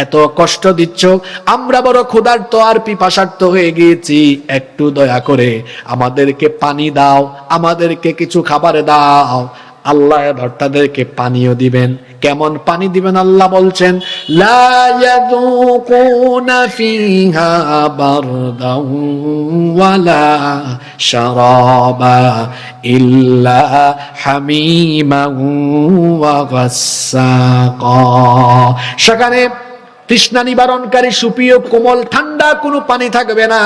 Speaker 1: এত কষ্ট দিচ্ছ, আমরা বড় ক্ষুধার্ত আর পিপাসার্ত হয়ে গিয়েছি, একটু দয়া করে আমাদেরকে পানি দাও, আমাদেরকে কিছু খাবার দাও। আল্লাহ এবার তাদেরকে পানিও দিবেন। কেমন পানি দিবেন? আল্লাহ বলছেন, লা ইয়াযুকুনা ফিহা বারদাও ওয়ালা শারাবা ইল্লা হামিমান ওয়া গাসসাকা। সেখানে তৃষ্ণা নিবারণকারী সুপ্রিয় কোমল ঠান্ডা কোনো পানি থাকবে না,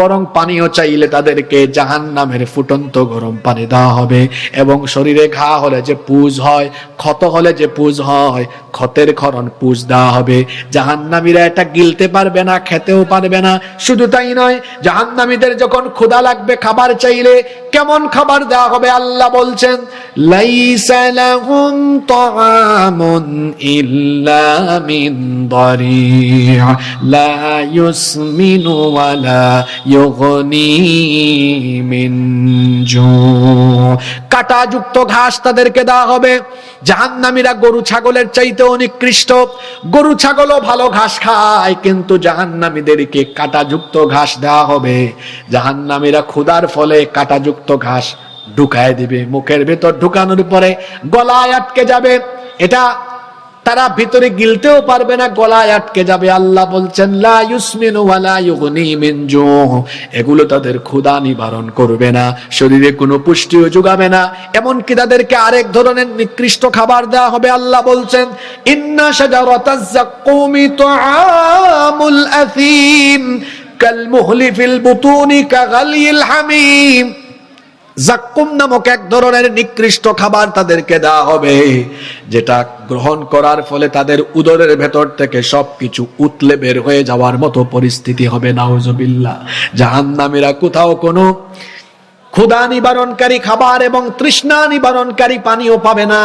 Speaker 1: বরং পানিও চাইলে তাদেরকে জাহান্নামের ফুটন্ত গরম পানি দেওয়া হবে। এবং শরীরে ঘা হলে যে পুজ হয়, ক্ষত হলে যে পুজ হয়, ক্ষতের ক্ষরণ পুজ দেওয়া হবে। জাহান্নামীরা এটা গিলতে পারবে না, খেতেও পারবে না। শুধু তাই নয়, জাহান্নামীদের যখন ক্ষুধা লাগবে, খাবার চাইলে কেমন খাবার দেওয়া হবে? আল্লাহ বলছেন, লাইসা লাহুম তাআমুন ইল্লা মিন ضريع لا يسمن ولا يغني من جوع। কাঁটাযুক্ত ঘাস তাদেরকে দেওয়া হবে। জাহান্নামীরা গরু ছাগলের চাইতেও নিকৃষ্ট। গরু ছাগলও ভালো ঘাস খায়, কিন্তু জাহান্নামীদেরকে কাঁটাযুক্ত ঘাস দেওয়া হবে। জাহান্নামীরা ক্ষুধার ফলে কাঁটাযুক্ত ঘাস ঢুকায় দিবে, মুখের ভেতর ঢুকানোর পরে গলায় আটকে যাবে। এটা তারা ভিতরে গিলতেও পারবে না, গলায় আটকে যাবে। আল্লাহ বলছেন লা ইউসমিনু ওয়ালা ইউগনি মিন জু, এগুলো তাদের ক্ষুধা নিবারণ করবে না, শরীরে কোনো পুষ্টিও যোগাবে না। এমনকি তাদেরকে আরেক ধরনের নিকৃষ্ট খাবার দেওয়া হবে। আল্লাহ বলছেন ইন্না শাজারাতাজ যাক্কুমি তুআমুল আথিম কালমুহলি ফিল বুতুনি কাগালিল হামিম। জাক্কুম নামক এক ধরনের নিকৃষ্ট খাবার তাদেরকে দেওয়া হবে, যেটা গ্রহণ করার ফলে তাদের উদরের ভেতর থেকে সবকিছু উতলে বের হয়ে যাওয়ার মতো পরিস্থিতি হবে। নাউজুবিল্লাহ। জাহান্নামীরা কোথাও কোনো ক্ষুধা নিবারণকারী খাবার এবং তৃষ্ণা নিবারণকারী পানিও পাবে না।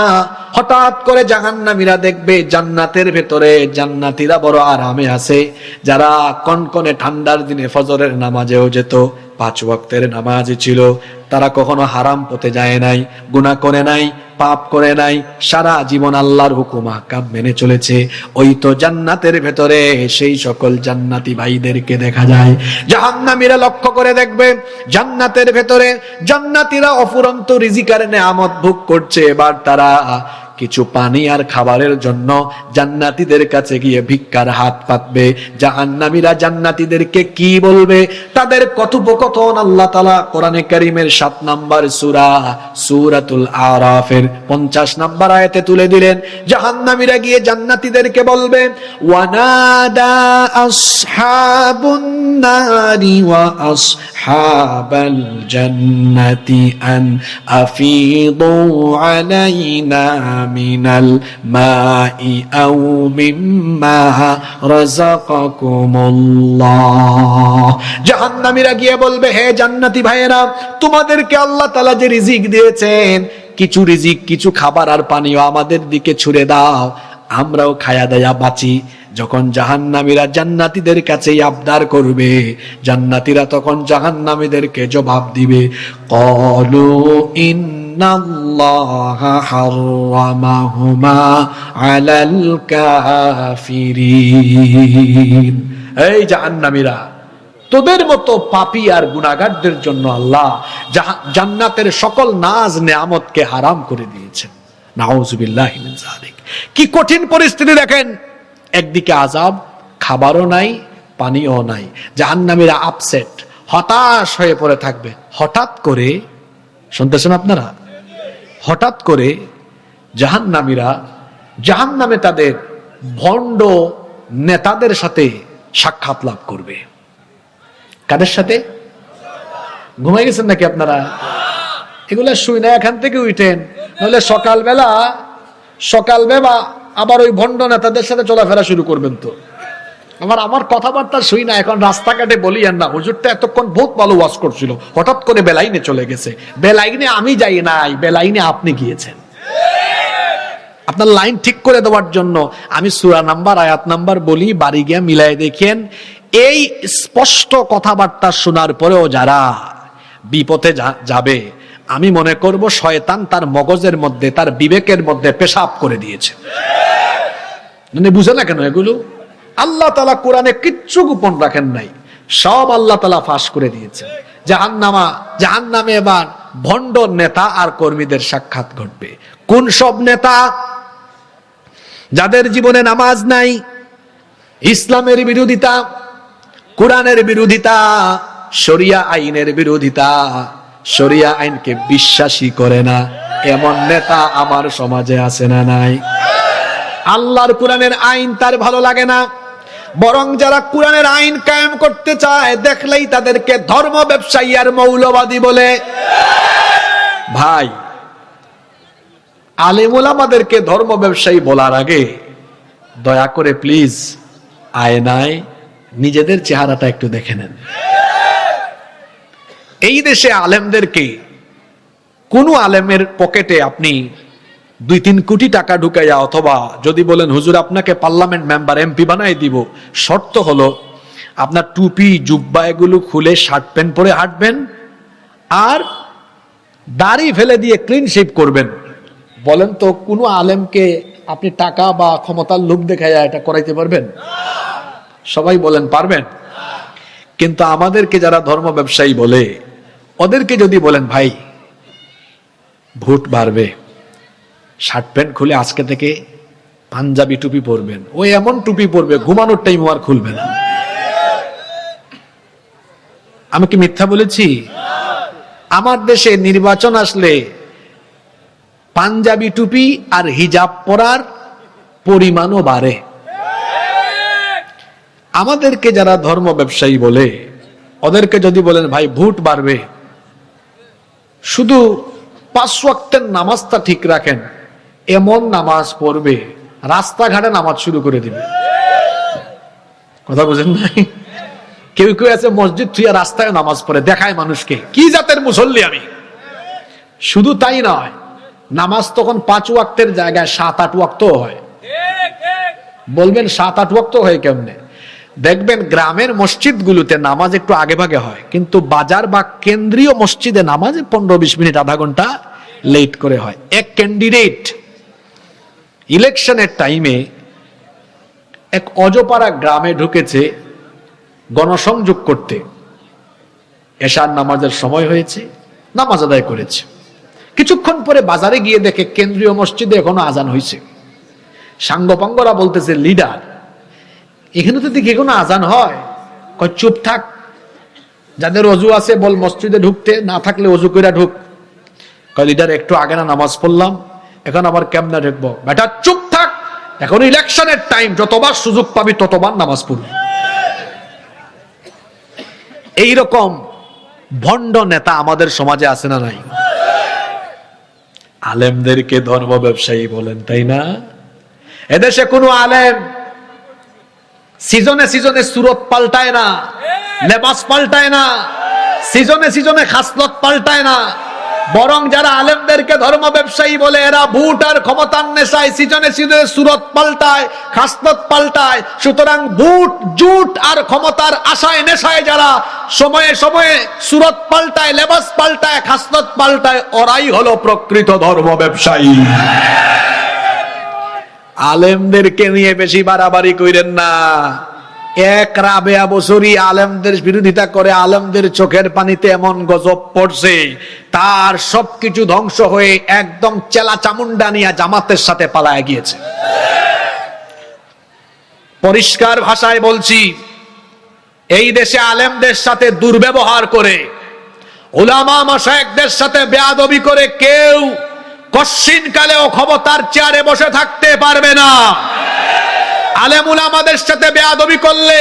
Speaker 1: হঠাৎ করে জাহান্নামীরা দেখবে জান্নাতের ভেতরে জান্নাতীরা বড় আরামে আছে। যারা কনকনে ঠান্ডার দিনে ফজরের নামাজেও যেত, 5 ওয়াক্তের নামাজি ছিল, তারা কখনো হারাম পথে যায় নাই, গুনাহ করে নাই, পাপ করে নাই, সারা জীবন আল্লাহর হুকুম আহকাম মেনে চলেছে। ওই তো জান্নাতের ভেতরে সেই সকল জান্নাতি ভাইদেরকে দেখা যায়। জাহান্নামীরা লক্ষ্য করে দেখবে জান্নাতের ভেতরে জান্নাতীরা অফুরন্ত রিজিকের নেয়ামত ভোগ করছে। এবার তারা কিছু পানি আর খাবারের জন্য জান্নাতীদের কাছে গিয়ে ভিক্ষার হাত পাতবে। জাহান্নামীরা জান্নাতীদেরকে কি বলবে, তাদের কথোপকথন আল্লাহ তাআলা কোরআনে কারীমের 7 নম্বর সূরা সূরাতুল আরাফের 50 নম্বর আয়াতে তুলে দিলেন। জাহান্নামীরা গিয়ে জান্নাতীদেরকে বলবে ওয়ানাদা আসহাবুন নারি ওয়া আসহাবাল জান্নাতি আন আফিদু আলাইনা মিনাল মাই আও মিম্মা রাযাকাকুমুল্লাহ। জাহান্নামীরা গিয়ে বলবে হে জান্নাতি ভাইয়েরা, তোমাদেরকে আল্লাহ তাআলা যে রিজিক দিয়েছেন, কিছু রিজিক, কিছু খাবার আর পানীয় আমাদের দিকে ছুড়ে দাও, আমরাও খায়া দায়া বাঁচি। যখন জাহান্নামীরা জান্নাতীদের কাছে আবদার করবে, জান্নাতীরা তখন জাহান্নামীদেরকে জবাব দিবে ক্বালু ইন্নাল্লাহা হাররামাহুমা আলাল কাফিরিন। এই জাহান্নামীরা, তোদের মতো পাপী আর গুনাহগারদের জন্য আল্লাহ জান্নাতের সকল নাজ নেয়ামতকে হারাম করে দিয়েছেন। নাউযুবিল্লাহি মিন যালিক। কি কঠিন পরিস্থিতি দেখেন, একদিকে আযাব, খাবারও নাই, পানিও নাই। জাহান্নামীরা আপসেট, হতাশ হয়ে পড়ে থাকবে। হঠাৎ করে, শুনতেছেন আপনারা, হঠাৎ করে জাহান্নামীরা জাহান্নামে তাদের ভণ্ড নেতাদের সাথে সাক্ষাৎ লাভ করবে। কাদের সাথে? ঘুমাই গেছেন নাকি আপনারা? এগুলা শুই না, এখান থেকে উঠেন, নাহলে সকালবেলা আবার ওই ভণ্ড নেতাদের সাথে চলাফেরা শুরু করবেন। তো আমার কথাবার্তা শুই না, এখন রাস্তাঘাটে বলি আর না, হুজুরটা এতক্ষণ বহুত ভালো ওয়াজ করছিল, হঠাৎ করে বেলাইনে চলে গেছে। বেলাইনে আমি যাই নাই, বেলাইনে আপনি গিয়েছেন। আপনার লাইন ঠিক করে দেওয়ার জন্য আমি সূরা নাম্বার, আয়াত নাম্বার বলি, বাড়ি গিয়ে মিলাই দেখেন। এই স্পষ্ট কথাবার্তা শোনার পরেও যারা বিপথে যাবে, আমি মনে করব শয়তান তার মগজের মধ্যে, তার বিবেকের মধ্যে পেশাব করে দিয়েছে। বুঝে না কেন এগুলো? আল্লাহ তাআলা কোরআনে কিচ্ছু গোপন রাখেন নাই, সব আল্লাহ তাআলা ফাঁস করে দিয়েছে। জাহান্নামে এবার ভণ্ড নেতা আর কর্মীদের সাক্ষাৎ ঘটবে। কোন সব নেতা? যাদের জীবনে নামাজ নাই, ইসলামের বিরোধিতা, কোরআনের বিরোধিতা, শরিয়া আইনের বিরোধিতা, শরিয়া আইনকে বিশ্বাসী করে না, এমন নেতা আমার সমাজে আছে না নাই? আল্লাহর কোরআনের আইন তার ভালো লাগে না, বরং যারা কোরআনের আইন কায়েম করতে চায় দেখলেই তাদেরকে ধর্ম ব্যবসায়ী আর মৌলবাদী বলে। ভাই, আলেম ওলামাদেরকে ধর্ম ব্যবসায়ী বলার আগে দয়া করে প্লিজ আয়নায় নিজেদের চেহারাটা একটু দেখে নেন। এই দেশে আলেমদেরকে, কোন আলেমের পকেটে আপনি 2-3 কোটি টাকা ঢুকাইয়া, অথবা যদি বলেন হুজুর আপনাকে পার্লামেন্ট মেম্বার এমপি বানাই দিব, শর্ত হলো আপনার টুপি জুব্বা এগুলো খুলে শার্ট প্যান্ট পরে হাঁটবেন আর দাড়ি ফেলে দিয়ে ক্লিন শেভ করবেন। বলেন তো কোনো আলেমকে আপনি টাকা বা ক্ষমতার লোভ দেখাইয়া এটা করাইতে পারবেন? সবাই বলেন পারবেন। কিন্তু আমাদেরকে যারা ধর্ম ব্যবসায়ী বলে, ওদেরকে যদি বলেন ভাই ভোট বাড়বে, শার্ট প্যান্ট খুলে আজকে থেকে পাঞ্জাবি টুপি পরবেন, ওই এমন টুপি পরবে ঘুমানোর টাইম আর খুলবে না। আমি কি মিথ্যা বলেছি? আমার দেশে নির্বাচন আসলে পাঞ্জাবি টুপি আর হিজাব পরার পরিমাণও বাড়ে। আমাদেরকে যারা ধর্ম ব্যবসায়ী বলে, ওদেরকে যদি বলেন ভাই ভোট বাড়বে, শুধু 5 ওয়াক্তের নামাজটা ঠিক রাখেন, এমন নামাজ পড়বে রাস্তাঘাটে নামাজ শুরু করে দিবে। কথা বুঝেন নাই? কেউ কেউ আছে মসজিদ থুইয়া রাস্তায় নামাজ পড়ে, দেখায় মানুষকে কি জাতের মুসল্লি আমি। শুধু তাই নয়, নামাজ তখন 5 ওয়াক্তের জায়গায় 7-8 ওয়াক্ত হয়। বলবেন 7-8 ওয়াক্ত হয় কেমনে? দেখবেন গ্রামের মসজিদগুলোতে নামাজ একটু আগে ভাগে হয়, কিন্তু বাজার বা কেন্দ্রীয় মসজিদে নামাজ 15-20 মিনিট আধা ঘন্টা লেট করে হয়। এক ক্যান্ডিডেট ইলেকশনের টাইমে এক অজপাড়া গ্রামে ঢুকেছে গণসংযোগ করতে। এশার নামাজের সময় হয়েছে, নামাজ আদায় করেছে। কিছুক্ষণ পরে বাজারে গিয়ে দেখে কেন্দ্রীয় মসজিদে এখনো আজান হয়েছে। সাঙ্গপাঙ্গরা বলতেছে লিডার, এখানে তো দেখি এখনো আজান হয়। কয় চুপ থাক, যাদের অজু আছে বল মসজিদে ঢুকতে, না থাকলে অজু কইরা ঢুক। কয় লিডার একটু আগে না নামাজ পড়লাম, এখন আবার কেমনে ঢুকবো? বেটা চুপ থাক, এখন ইলেকশনের টাইম, যতবার সুযোগ পাবি ততবার নামাজ পড়বি। এইরকম ভণ্ড নেতা আমাদের সমাজে আছে না নাই? আলেমদেরকে ধর্ম ব্যবসায়ী বলেন, তাই না? এদেশে কোনো আলেম সিজনে সিজনে সুরত পাল্টায় না, লেবাস পাল্টায় না, সিজনে সিজনে খাসলত পাল্টায় না। বরং যারা আলেমদেরকে ধর্ম ব্যবসায়ী বলে, এরা ভোট আর ক্ষমতার নেশায় সিজনে সিজনে সুরত পাল্টায়, খাসলত পাল্টায়। সুতরাং ভোট জুট আর ক্ষমতার আশায় নেশায় যারা সময়ে সময়ে সুরত পাল্টায়, লেবাস পাল্টায়, খাসলত পাল্টায়, ওরাই হলো প্রকৃত ধর্ম ব্যবসায়ী। আলেমদেরকে নিয়ে বেশি বাড়াবাড়ি কইরেন না। এক রাবেয়া বছরই আলেমদের বিরোধিতা করে, আলেমদের চোখের পানিতে এমন গজব পড়ছে, তার সবকিছু ধ্বংস হয়ে একদম চেলা চামুন্ডা নিয়ে জামাতের সাথে পালায় গিয়েছে। পরিষ্কার ভাষায় বলছি, এই দেশে আলেমদের সাথে দুর্ব্যবহার করে, উলামা মাশায়েখদের সাথে বেয়াদবি করে কেউ কশ্চিন কালেও ক্ষমতার চেয়ারে বসে থাকতে পারবে না। আলেম উলামাদের সাথে বেয়াদবি করলে,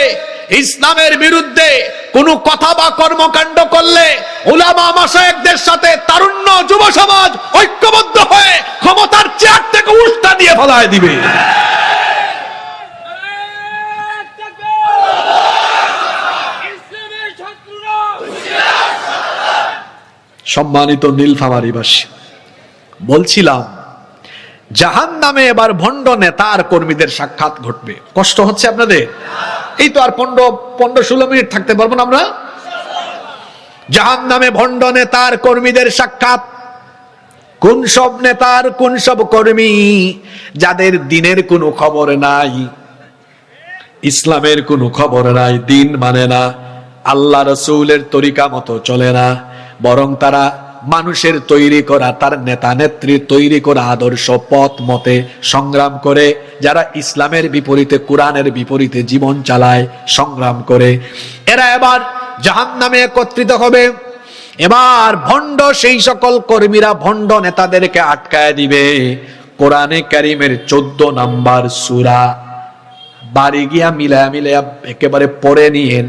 Speaker 1: ইসলামের বিরুদ্ধে কোনো কথা বা কর্মকাণ্ড করলে, উলামা মাশায়েখদের সাথে তারুণ্য যুব সমাজ ঐক্যবদ্ধ হয়ে ক্ষমতার চেয়ার থেকে উল্টা দিয়ে ফেলায় দিবে। সম্মানিত নীলফামারীবাসী, বলছিলাম জাহান্নামে এবার ভণ্ড নেতা আর কর্মীদের সাক্ষাৎ ঘটবে। কষ্ট হচ্ছে আপনাদের? এই তো আর 15-16 মিনিট থাকতে পারবো না আমরা। জাহান্নামে ভণ্ড নেতার কর্মীদের সাক্ষাৎ। কোন সব নেতার, কোন সব কর্মী যাদের দিনের কোনো খবর নাই, ইসলামের কোনো খবর নাই, দিন মানে না, আল্লাহ রাসূলের তরিকা মতো চলে না, বরং তারা মানুষের তৈরি করা, তার নেতা নেত্রীর তৈরি করা আদর্শ পথ মতে সংগ্রাম করে, যারা ইসলামের বিপরীতে, কোরআনের বিপরীতে জীবন চালায়, সংগ্রাম করে, এরা এবার জাহান্নামে একত্রিত হবে। এবার ভণ্ড সেই সকল কর্মীরা ভণ্ড নেতাদেরকে আটকায় দিবে। কোরআনে কারীমের 14 নম্বর সূরা বাড়ি গিয়া মিলায়া একেবারে পড়ে নিয়েন।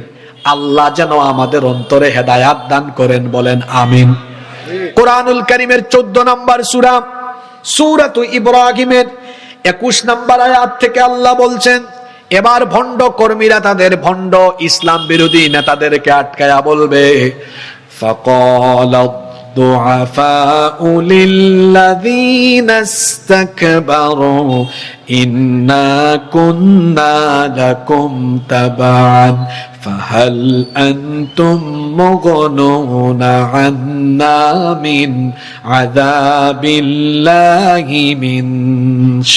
Speaker 1: আল্লাহ যেন আমাদের অন্তরে হেদায়াত দান করেন, বলেন আমিন। কোরআনুল কারীমের 14 নম্বর সূরা, সূরাতু ইব্রাহিমের 21 নম্বর আয়াত থেকে আল্লাহ বলছেন, এবার ভণ্ড কর্মীরা তাদের ভণ্ড ইসলাম বিরোধী নেতাদেরকে আটকায়া বলবে, ফাকালা الضعفاء للذين استكبروا إنا كنا لكم تبعا فهل أنتم مغنون عنا من عذاب الله من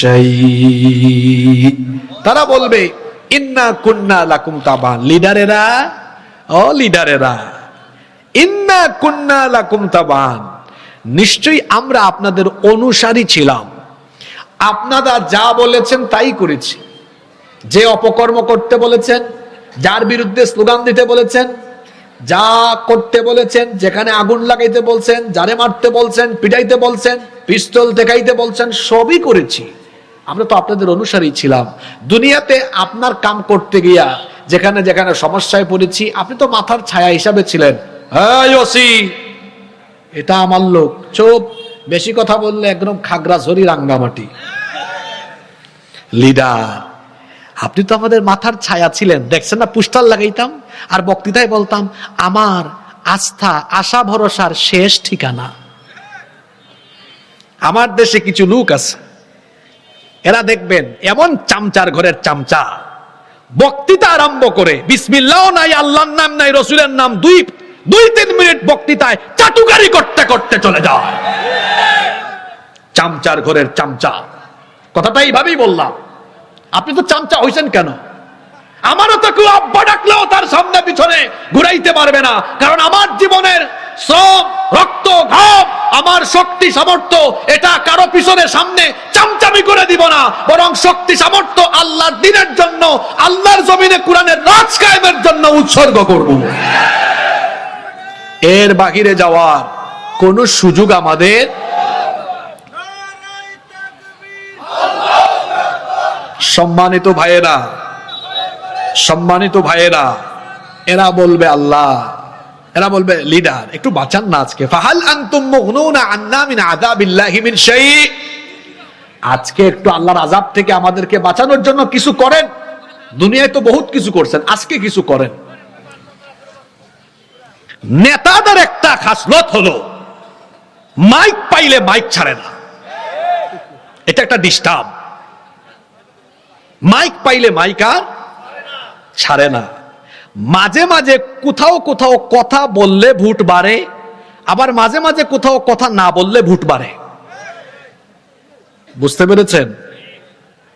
Speaker 1: شيء তারা বলবে ইন্না কুন্না লাকুম তাবান, লিডারেরা, ও লিডারেরা, ইন্না কুন্না লাকুম তাবান, নিশ্চয়ই আমরা আপনাদের অনুসারী ছিলাম, আপনারা যা বলেছেন তাই করেছি। যে অপকর্ম করতে বলেছেন, যার বিরুদ্ধে স্লোগান দিতে বলেছেন, যা করতে বলেছেন, যেখানে আগুন লাগাইতে বলছেন, যারে মারতে বলছেন, পিটাইতে বলছেন, পিস্তল দেখাইতে বলছেন, সবই করেছি। আমরা তো আপনাদের অনুসারী ছিলাম। দুনিয়াতে আপনার কাম করতে গিয়া যেখানে যেখানে সমস্যায় পড়েছি, আপনি তো মাথার ছায়া হিসাবে ছিলেন। এই ওসি, এটা আমার লোক, চুপ, বেশি কথা বললে একদম খাগড়াছড়ি রাঙ্গামাটি। লিডার, আপনি তো আমাদের মাথার ছায়া ছিলেন, দেখছেন না, পোস্টার লাগাইতাম আর বক্তৃতায় বলতাম আমার আস্থা, আশা, ভরসার শেষ ঠিকানা। আমার দেশে কিছু লোক আছে, এরা দেখবেন এমন চামচার ঘরের চামচা, বক্তৃতা আরম্ভ করে বিসমিল্লাহ নাই, আল্লাহর নাম নাই, রসুলের নাম, দুই 3 মিনিট বক্তৃতায় চাটুকারি করতে করতে চলে যায়। চামচার ঘরের চামচা, কথাটা এইভাবেই বললাম। আপনি তো চামচা হইছেন কেন? আমারও তো কেউ আব্বা ডাকলেও তার সামনে পিছনে ঘুরাইতে পারবে না, কারণ আমার জীবনের শ্রম, রক্ত, ঘাম, আমার শক্তি সামর্থ্য, এটা কারো পিছনে সামনে চামচামি করে দিব না, বরং শক্তি সামর্থ্য আল্লাহর দ্বীনের জন্য, আল্লাহর জমিনে কোরআনের রাজ কায়েমের জন্য উৎসর্গ করব। এর বাহিরে যাওয়ার কোন সুযোগ আমাদের। সম্মানিত ভাইয়েরা, সম্মানিত ভাইয়েরা, এরা বলবে আল্লাহ, এরা বলবে লিডার একটু বাঁচান না আজকে। ফাহাল আনতুম মুগনুনা আন্না মিন আযাবিল্লাহি মিন শাই, আজকে একটু আল্লাহর আযাব থেকে আমাদেরকে বাঁচানোর জন্য কিছু করেন। দুনিয়ায় তো বহুত কিছু করছেন, আজকে কিছু করেন। নেতাদের একটা খাসলত হলো মাইক পাইলে মাইক ছাড়ে না, এটা একটা ডিস্টার্ব। মাইক পাইলে মাইক আর ছাড়ে না। মাঝে মাঝে কোথাও কোথাও কথা বললে ভোট বাড়ে, আবার মাঝে মাঝে কোথাও কথা না বললে ভোট বাড়ে। বুঝতে পেরেছেন?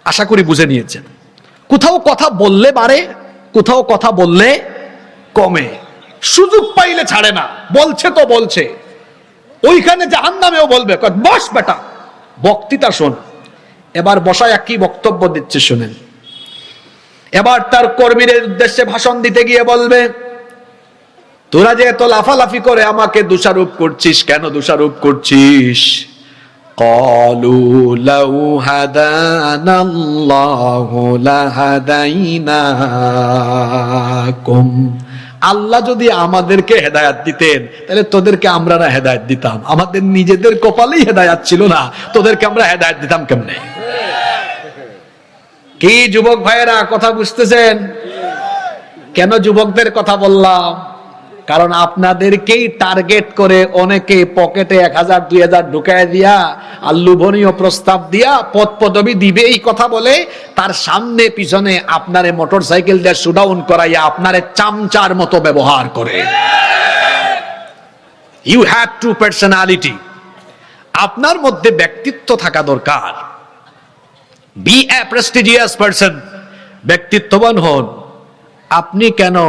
Speaker 1: আশা করি বুঝে নিয়েছেন। কোথাও কথা বললে বাড়ে, কোথাও কথা বললে কমে। সুযোগ পাইলে ছাড়ে না, বলছে তো বলছে। ওইখানে জাহান্নামেও বলবে বস বেটা, বক্তৃতা শোন। এবার বসায় কি বক্তব্য দিচ্ছে শুনেন। এবার তার কর্মীদের উদ্দেশ্যে ভাষণ দিতে গিয়ে বলবে, তোরা যে এত লাফালাফি করে আমাকে দোষারোপ করছিস, কেন দোষারোপ করছিস? ক্বালু লাউ হাদানাল্লাহু লাহাদাইনাকুম, আল্লাহ যদি আমাদেরকে হেদায়াত দিতেন তাহলে তোদেরকে আমরা না হেদায়াত দিতাম। আমাদের নিজেদের কপালেই হেদায়াত ছিল না, তোদেরকে আমরা হেদায়াত দিতাম কেমনে? কি যুবক ভাইয়েরা, কথা বুঝতেছেন? কেন যুবকদের কথা বললাম? কারণ আপনাদেরকেই টার্গেট করে অনেকে পকেটে 1000 2000 ঢুকায় দিয়া আর লোভনীয় প্রস্তাব দিয়া পদ পদবি দিবে এই কথা বলে, তার সামনে পিছনে আপনারে মোটরসাইকেল দিয়ে শুডাউন করাইয়া আপনারে চামচার মতো ব্যবহার করে। ইউ হ্যাভ টু পার্সোনালিটি, আপনার মধ্যে ব্যক্তিত্ব থাকা দরকার। বি এ প্রেস্টিজিয়াস পারসন, ব্যক্তিত্ববান হন। আপনি কেন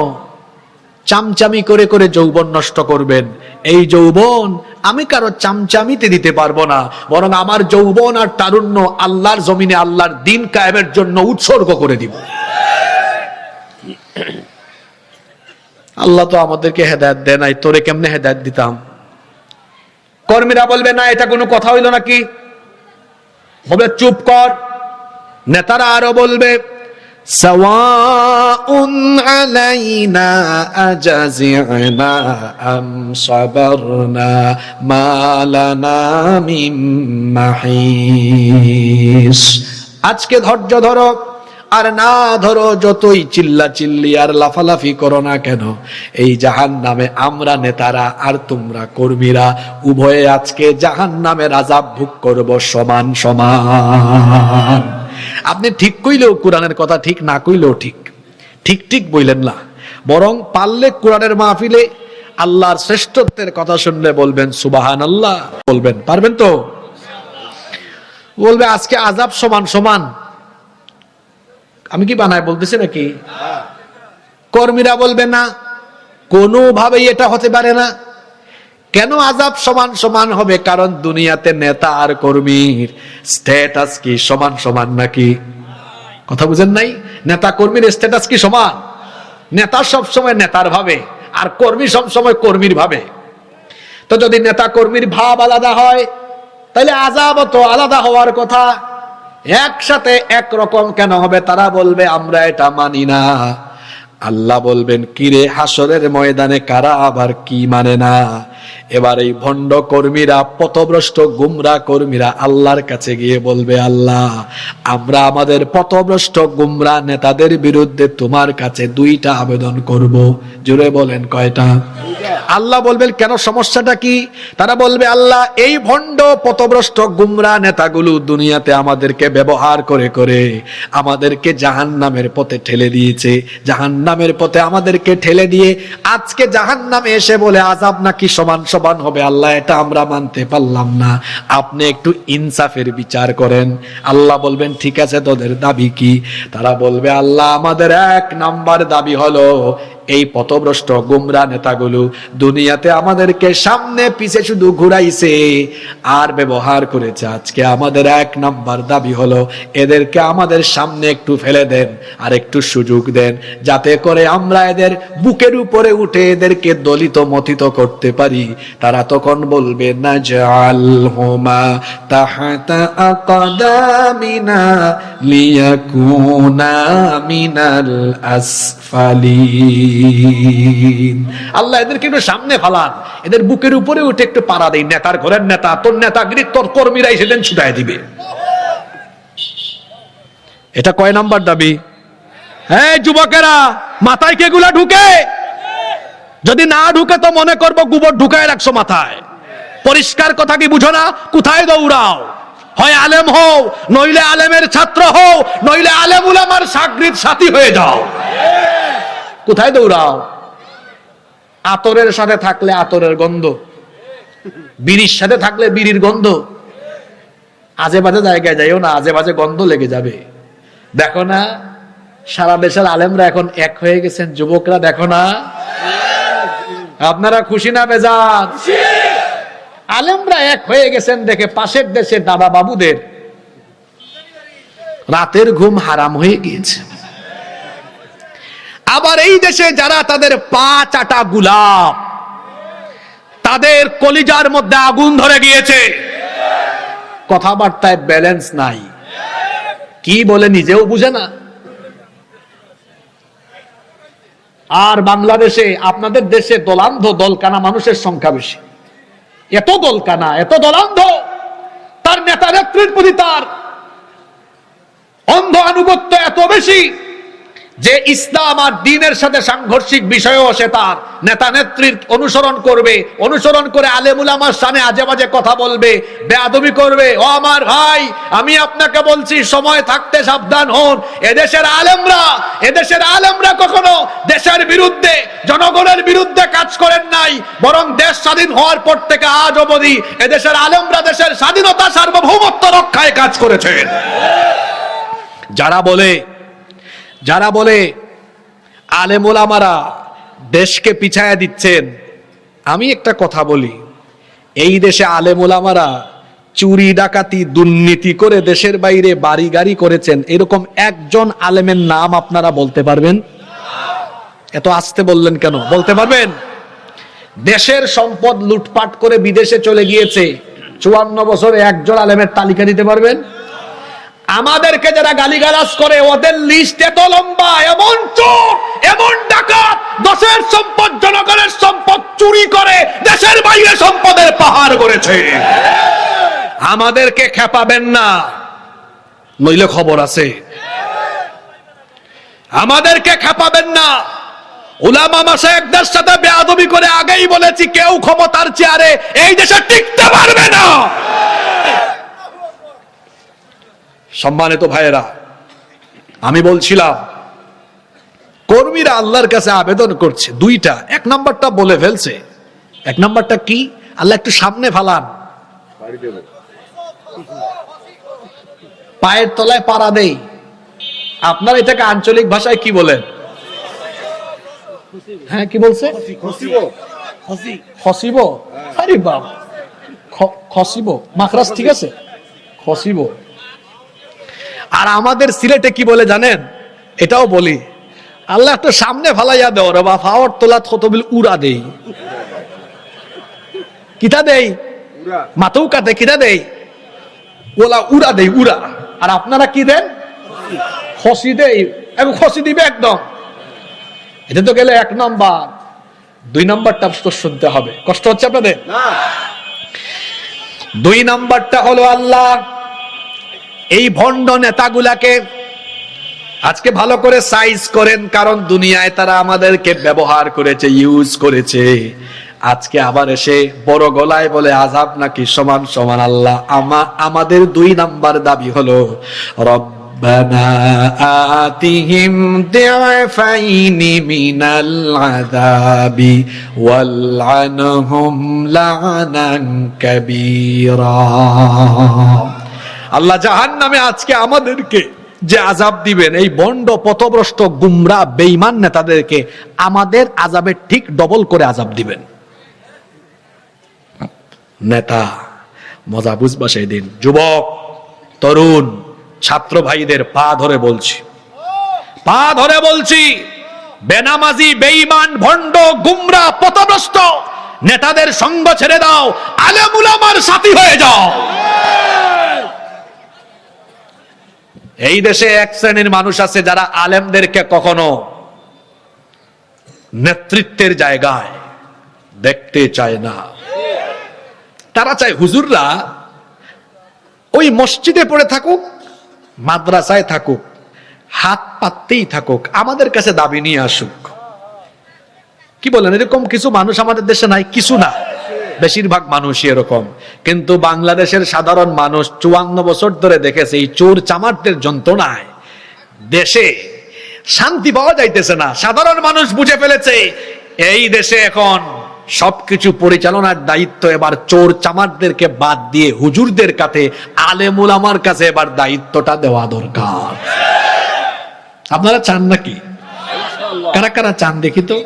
Speaker 1: চামচামি করে করে যৌবন নষ্ট করবেন? এই যৌবন আমি কারো চামচামিতে দিতে পারবো না, বরং আমার যৌবন আর তারুণ্য আল্লাহর জমিনে আল্লাহর দ্বীন কায়েমের জন্য উৎসর্গ করে দিব। আল্লাহ তো আমাদেরকে হেদায়েত দেয় নাই, তোরে কেমনে হেদায়েত দিতাম? কর্মীরা বলবে না, এটা কোনো কথা হইল নাকি? বলবে চুপ কর। নেতারা আরো বলবে সাওয়াউন আলাইনা আজাজি'না আম সাবারনা মা লানা মিন মাহিস, আজকে ধৈর্য ধরো, আর না ধরো যতই চিল্লা চিল্লি আর লাফালাফি করো না কেন, এই জাহান্নামে আমরা নেতারা আর তোমরা কর্মীরা উভয়ে আজকে জাহান্নামের আযাব ভোগ করব সমান সমান। আপনি ঠিক কইলেও কোরআনের কথা, ঠিক না কইলেও ঠিক, ঠিক ঠিক বললেন না, বরং পারলে কোরআনের মাহফিলে আল্লাহর শ্রেষ্ঠত্বের কথা শুনলে বলবেন সুবহানাল্লাহ, বলবেন, পারবেন তো? বলবে আজকে আযাব সমান সমান। আমি কি বানায় বলতেছি নাকি? কর্মীরা বলবে না, কোনোভাবেই এটা হতে পারে না। কেন আযাব সমান সমান হবে? কারণ দুনিয়াতে নেতা আর কর্মীর স্ট্যাটাস কি সমান সমান নাকি? কথা বুঝেন নাই? নেতা কর্মীর স্ট্যাটাস কি সমান? নেতা সব সময় নেতার ভাবে আর কর্মী সব সময় কর্মীর ভাবে। তো যদি নেতা কর্মীর ভাব আলাদা হয় তাহলে আযাব তো আলাদা হওয়ার কথা। একসাথে একরকম কেন হবে? তারা বলবে আমরা এটা মানি না। আল্লাহ বলবেন কিরে হাসরের ময়দানে কারা আবার কি মানে না? এবার এই ভণ্ড কর্মীরা, পথভ্রষ্ট গুমরা কর্মীরা আল্লাহর কাছে গিয়ে বলবে আল্লাহ, আমরা আমাদের পথভ্রষ্ট গুমরা নেতাদের বিরুদ্ধে তোমার কাছে 2টা আবেদন করব। জোরে বলেন কয়টা? আল্লাহ বলবেন কেন, সমস্যাটা কি? তারা বলবে আল্লাহ, এই ভণ্ড পথভ্রষ্ট গুমরা নেতাগুলো দুনিয়াতে আমাদেরকে ব্যবহার করে করে আমাদেরকে জাহান্নামের পথে ঠেলে দিয়েছে। জাহান্নামের পথে আমাদেরকে ঠেলে দিয়ে আজকে জাহান্নামে এসে বলে আযাব নাকি সমান সমান হবে। আল্লাহ, এটা আমরা মানতে পারলাম না, আপনি একটু ইনসাফের বিচার করেন। আল্লাহ বলবেন ঠিক আছে, তোদের দাবি কি? তারা বলবে আল্লাহ, আমাদের 1 নাম্বার দাবি হলো এই পথভ্রষ্ট গুমরা নেতাগুলো দুনিয়াতে আমাদেরকে সামনে পিছে শুধু ঘুরাইছে আর ব্যবহার করেছে। আজকে আমাদের 1 নাম্বার দাবি হলো এদেরকে আমাদের সামনে একটু ফেলে দেন আর একটু সুযোগ দেন, যাতে করে আমরা এদের বুকের উপরে উঠে এদেরকে দলিত মথিত করতে পারি। তারা তখন বলবে নাজআলহুমা তাহতা আকদামিনা লিয়াকুনা মিনাল আসফালিন। আল্লাহ এদেরকে একটু সামনে ফালান, এদের বুকের উপরে উঠে একটু পাড়া দেই। নেতার ঘরের নেতা, তোর নেতাগিরি তোর কর্মীরাই সেদিন ছুটাই দিবে। এটা কয় নাম্বার দাবি? হ্যাঁ যুবকেরা, মাথায় কে গুলা ঢুকে? যদি না ঢুকে তো মনে করবো গোবর ঢুকায় রাখছো মাথায়। পরিষ্কার কথা কি বুঝো না? কোথায় দৌড়াও? হয় আলেম হও, নইলে আলেমের ছাত্র হও, নইলে আলেম উলামার শাগরিদ সাথী হয়ে যাও। কোথায় দৌড়াও? আতরের সাথে থাকলে আতরের গন্ধ, বিড়ির সাথে থাকলে বিড়ির গন্ধ। আজে বাজে জায়গায় যাইও না, আজে বাজে গন্ধ লেগে যাবে। দেখো না সারা দেশের আলেমরা এখন এক হয়ে গেছেন, যুবকরা দেখো না। আপনারা খুশি না বেজার? আলেমরা এক হয়ে গেছেন দেখে পাশের দেশে দাদা বাবুদের রাতের ঘুম হারাম হয়ে গিয়েছে। আবার এই দেশে যারা তাদের পা চাটা গোলাপ, তাদের কলিজার মধ্যে আগুন ধরে গিয়েছে, কথাবার্তায় ব্যালেন্স নাই, কি বলে নিজেও বুঝে না। আর বাংলাদেশে, আপনাদের দেশে দলান্ধ দলকানা মানুষের সংখ্যা বেশি। এত দলকানা, এত দলান্ধ, তার নেতা নেত্রীর প্রতি তার অন্ধ আনুগত্য এত বেশি যে ইসলাম আর দ্বীনের সাথে সাংঘর্ষিক বিষয়ও সে তার নেতা নেত্রীর অনুসরণ করবে, অনুসরণ করে আলেম উলামার সামনে আজে বাজে কথা বলবে, বেয়াদবি করবে। ও আমার ভাই, আমি আপনাকে বলছি সময় থাকতে সাবধান হন। এদেশের আলেমরা কখনো দেশের বিরুদ্ধে, জনগণের বিরুদ্ধে কাজ করেন নাই, বরং দেশ স্বাধীন হওয়ার পর থেকে আজ অবধি এদেশের আলেমরা দেশের স্বাধীনতা সার্বভৌমত্ব রক্ষায় কাজ করেছেন। যারা বলে আলেম ওলামারা দেশকে পিছায়া দিচ্ছেন, আমি একটা কথা বলি, এই দেশে আলেম ওলামারা চুরি ডাকাতি দুর্নীতি করে দেশের বাইরে বাড়ি গাড়ি করেছেন, এরকম একজন আলেমের নাম আপনারা বলতে পারবেন? এত আস্তে বললেন কেন? বলতে পারবেন? দেশের সম্পদ লুটপাট করে বিদেশে চলে গিয়েছে 54 বছরে একজন আলেমের তালিকা দিতে পারবেন? আমাদেরকে যারা গালিগালাজ করে ওদের লিস্ট এত লম্বা, এমন চোর, এমন ডাকাত, দেশের সম্পদ, জনগণের সম্পদ চুরি করে দেশের বাইরে সম্পদের পাহাড় করেছে। আমাদেরকে খেপাবেন না, নইলে খবর আছে। আমাদেরকে খেপাবেন না। উলামা মাশায়েখদের সাথে বেয়াদবি করে আগেই বলেছি, কেউ ক্ষমতার চেয়ারে এই দেশে টিকতে পারবে না। সম্মানিত ভাইয়েরা, আমি বলছিলাম কর্মীরা আল্লাহর কাছে আবেদন করছে দুইটা। এক নাম্বারটা বলে ফেলছে। এক নাম্বারটা কি? আল্লাহ একটু সামনে ফালান, পায়ের তলায় পাড়া দেই। আপনারা এটাকে আঞ্চলিক ভাষায় কি বলেন? হ্যাঁ, কি বলছে? খসিব। আরে বাবা, খসিব মাখরাজ ঠিক আছে, খসিব। আর আমাদের সিলেটে কি বলে জানেন? এটাও বলি, আল্লাহ একটু সামনে ফালাইয়া দেও রে বা, ফাওয়ার তোলাত কত বিল উড়া দেই। কিতা দেই? মাথাও কাটে। কিতা দেই? ওলা উড়া দেই, উড়া। আর আপনারা কি দেন? খসি দেই। এখন খসি দিবে একদম। এটা তো গেলে এক নাম্বার। দুই নাম্বারটা তো শুনতে হবে। কষ্ট হচ্ছে আপনাদের? দুই নাম্বারটা হলো, আল্লাহ এই ভণ্ড নেতাগুলাকে আজকে ভালো করে সাইজ করেন, কারণ দুনিয়ায় তারা আমাদেরকে ব্যবহার করেছে, ইউজ করেছে। আজকে আবার এসে বড় গলায় বলে আযাব নাকি সমান সমান। আল্লাহ আমাদের দুই নাম্বার দাবি হলো, রব্বানা আতিহিম দি'ফাইনি মিনাল আযাবি ওয়ালআনহুম লা'নান কাবীরা। আল্লাহ জাহান্নামে আজকে আমাদেরকে যে আযাব দিবেন, এই বন্ড পথভ্রষ্ট গুমরা বেঈমান নেতাদেরকে আমাদের আযাবের ঠিক ডবল করে আযাব দিবেন। নেতা মজা বুঝবা সেই দিন। যুবক, তরুণ, ছাত্র ভাইদের পা ধরে বলছি, পা ধরে বলছি, বেনামাজি, বেঈমান, ভণ্ড, গুমরা, পথভ্রষ্ট নেতাদের সঙ্গ ছেড়ে দাও, আলেম উলামার সাথী হয়ে যাও। এই দেশে এক শ্রেণীর মানুষ আছে যারা আলেমদেরকে কখনো নেতৃত্বের জায়গায় দেখতে চায় না। তারা চায় হুজুররা ওই মসজিদে পড়ে থাকুক, মাদ্রাসায় থাকুক, হাত পাততেই থাকুক, আমাদের কাছে দাবি নিয়ে আসুক। কি বলেন? এরকম কিছু মানুষ আমাদের দেশে নাই? কিছু না, বেশিরভাগ মানুষই এরকম। কিন্তু বাংলাদেশের সাধারণ মানুষ 54 বছর ধরে দেখেছে এই চোর চামারদের যন্ত্রণায় দেশে শান্তি পাওয়া যাইতেছে না। সাধারণ মানুষ বুঝে ফেলেছে এই দেশে এখন সবকিছু পরিচালনার দায়িত্ব এবার চোর চামারদেরকে বাদ দিয়ে হুজুরদের কাছে, আলেম উলামার কাছে এবার দায়িত্বটা দেওয়া দরকার। আপনারা চান নাকি? কারা কারা চান দেখি তো?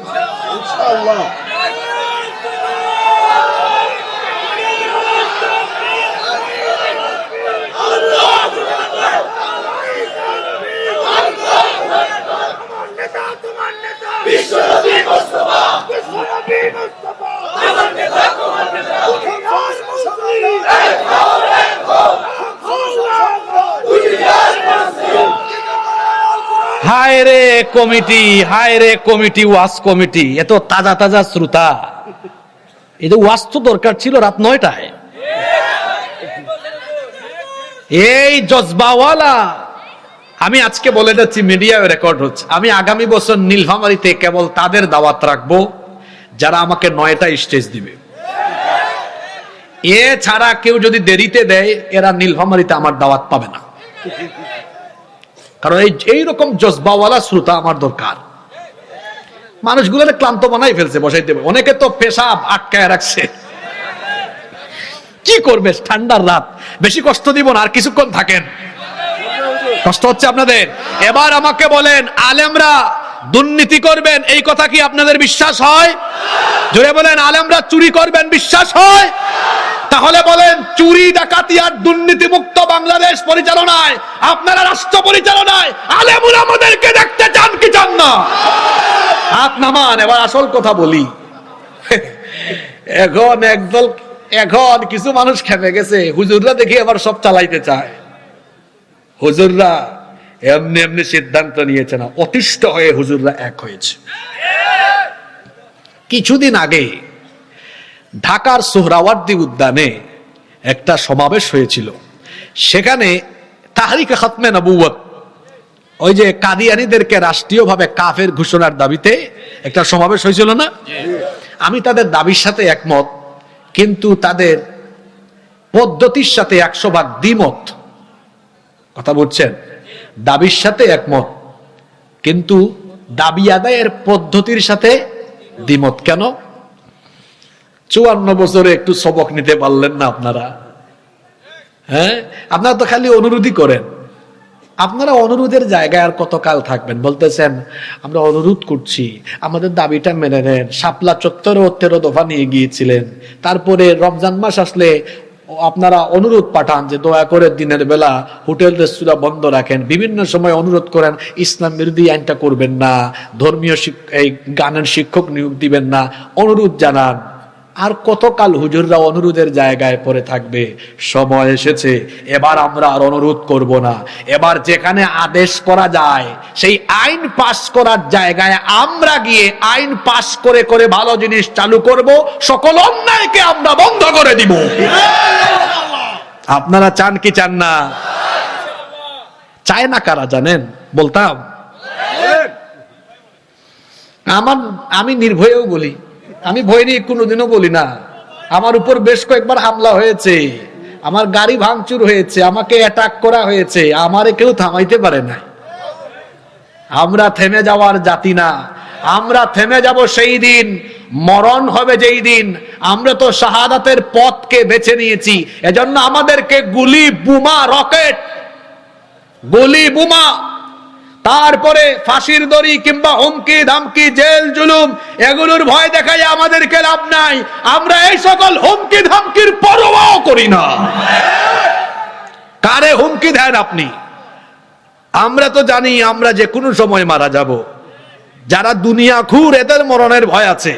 Speaker 1: হায় রে কমিটি, হায় রে কমিটি, ওয়াজ কমিটি, এত তাজা তাজা শ্রোতা। এই যে ওয়াজ তো দরকার ছিল রাত 9টায়। এই জজবাওয়ালা, আমি আজকে বলে যাচ্ছি, মিডিয়ায় রেকর্ড হচ্ছে, আমি আগামী বছর নীলফামারীতে কেবল তাদের দাওয়াত রাখবো যারা আমাকে 9টায় স্টেজ দিবে। এ ছাড়া কেউ যদি দেরিতে দেয়, এরা নীলফামারীতে আমার দাওয়াত পাবে না। কারণ এইরকম জজবাওয়ালা শ্রোতা আমার দরকার। মানুষগুলো ক্লান্ত বানাই ফেলছে, বসাই দেবে। অনেকে তো পেশাব আটকায় রাখছে। কি করবে? ঠান্ডার রাত, বেশি কষ্ট দিব না, আর কিছুক্ষণ থাকেন। কষ্ট হচ্ছে আপনাদের? এবার আমাকে বলেন, আলেমরা দুর্নীতি করবেন এই কথা কি আপনাদের বিশ্বাস হয়? জোরে বলেন, আলেমরা চুরি করবেন বিশ্বাস হয়? তাহলে বলেন, চুরি ডাকাতি আর দুর্নীতি মুক্ত বাংলাদেশ পরিচালনায়, আপনারা রাষ্ট্র পরিচালনায় আলেম উলামাদেরকে দেখতে চান কি চান না? হাত নামান। এবার আসল কথা বলি। এখন কিছু মানুষ খেপে গেছে, হুজুররা দেখি এবার সব চালাইতে চায়। হুজুররা এমনি এমনি সিদ্ধান্ত নিয়েছে না, অতিষ্ঠ হয়ে হুজুররা এক হয়েছে। কিছুদিন আগে ঢাকার সোহরাওয়ার্দী উদ্যানে একটা সমাবেশ হয়েছিল। সেখানে তাহরিকে খাতমে নবুয়ত ওই যে কাদিয়ানীদেরকে রাষ্ট্রীয়ভাবে কাফের ঘোষণার দাবিতে একটা সমাবেশ হয়েছিল না? আমি তাদের দাবির সাথে একমত, কিন্তু তাদের পদ্ধতির সাথে 100 ভাগ দ্বিমত। কথা বলছেন? দাবির সাথে একমত, কিন্তু দাবি আদায়ের পদ্ধতির সাথে দ্বিমত। কেন? 54 বছরে একটু সবক নিতে পারলেন না আপনারা? হ্যাঁ, আপনারা তো খালি অনুরোধই করেন। আপনারা অনুরোধের জায়গায় আর কতকাল থাকবেন? বলতেছেন আমরা অনুরোধ করছি, আমাদের দাবিটা মেনে নেন। শাপলা চত্বরে 13 দফা নিয়ে গিয়েছিলেন। তারপরে রমজান মাস আসলে আপনারা অনুরোধ পাঠান যে দয়া করে দিনের বেলা হোটেল রেস্তোরাঁ বন্ধ রাখেন। বিভিন্ন সময় অনুরোধ করেন ইসলাম বিরোধী আইনটা করবেন না, ধর্মীয় এই গানের শিক্ষক নিয়োগ দিবেন না, অনুরোধ জানান। আর কতকাল হুজুররা অনুরোধের জায়গায় পড়ে থাকবে? সময় এসেছে, এবার আমরা আর অনুরোধ করব না। এবার যেখানে আদেশ করা যায় সেই আইন পাশ করার জায়গায় আমরা গিয়ে আইন পাশ করে করে ভালো জিনিস চালু করব, সকল অন্যায়কে আমরা বন্ধ করে দিব। আপনারা চান কি চান না? চায় না কারা জানেন? বলতাম আমি নির্ভয়েও বলি, আমি ভয় নিয়ে কোনোদিনও বলি না। আমার উপর বেশ কয়েকবার হামলা হয়েছে, আমার গাড়ি ভাঙচুর হয়েছে, আমাকে অ্যাটাক করা হয়েছে, আমারে কেউ থামাইতে পারে না। আমরা থেমে যাওয়ার জাতি না। আমরা থেমে যাব সেই দিন, মরণ হবে যেই দিন। আমরা তো শাহাদাতের পথকে বেছে নিয়েছি, এজন্য আমাদেরকে গুলি, বোমা, রকেট, গুলি, বোমা, তারপরে ফাঁসির দড়ি কিংবা হুমকি ধামকি, জেল জুলুম, এগুলোর ভয় দেখাই আমাদেরকে লাভ নাই। আমরা এই সকল হুমকি ধামকির পরোয়াও করি না। কারে হুমকি দেন আপনি? আমরা তো জানি আমরা যে কোনো সময় মারা যাব। যারা দুনিয়া খুর এদের মরণের ভয় আছে,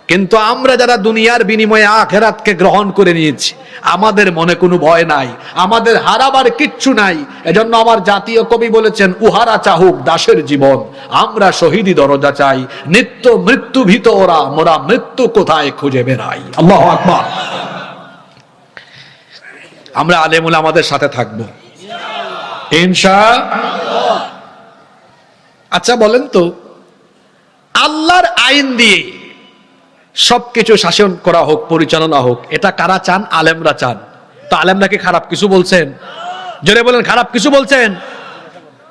Speaker 1: কিন্তু আমরা যারা দুনিয়ার বিনিময়ে আখিরাতকে গ্রহণ করে নিয়েছি, আমাদের মনে কোনো ভয় নাই, আমাদের হারাবার কিচ্ছু নাই। এজন্য আমার জাতীয় কবি বলেছেন, উহারা চাহুক দাসের জীবন, আমরা শহীদি দরজা চাই। নিত্য মৃত্যু ভীত ওরা, মোরা মৃত্যু কোথায় খুঁজে বেড়াই। আল্লাহু আকবার। আমরা আলেমুল আমাদের সাথে থাকবো ইনশাআল্লাহ। আচ্ছা বলেন তো, আল্লাহর আইন দিয়ে সবকিছু শাসন করা হোক, পরিচালনা হোক, এটা কারা চান? আলেমরা চান। তো আলেমরা কি খারাপ কিছু বলছেন? জোরে বলেন, খারাপ কিছু বলছেন?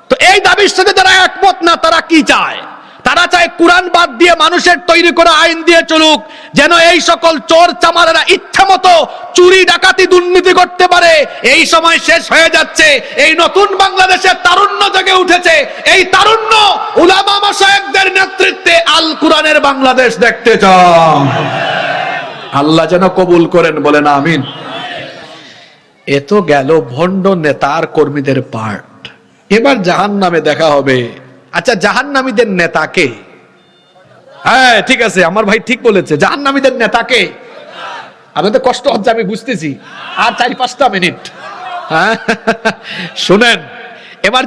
Speaker 1: তো এই দাবির সাথে যারা একমত না, তারা কি চায়? তারা চায় কোরআন বাদ দিয়ে মানুষের তৈরি করা আইন দিয়ে চলুক, যেন এই সকল চোর চামারেরা ইচ্ছা মতো চুরি ডাকাতি দুর্নীতি করতে পারে। এই সময় শেষ হয়ে যাচ্ছে। এই নতুন বাংলাদেশের তারুণ্য জেগে উঠেছে। এই তারুণ্য উলামা মাশায়েখদের নেতৃত্বে আল কোরআনের বাংলাদেশ দেখতে চান। আল্লাহ যেন কবুল করেন, বলেন আমিন। এ তো গেল ভণ্ড নেতার কর্মীদের পার্ট। এবার জাহান্নামে দেখা হবে। আচ্ছা, জাহান্নামীদের নেতাকে? হ্যাঁ ঠিক আছে, আমার ভাই ঠিক বলেছে, জাহান্নামীদের নেতাকে। আপনাদের কষ্ট হচ্ছে আমি বুঝতেছি, আর 4-5টা মিনিট। হ্যাঁ শুনেন, এবার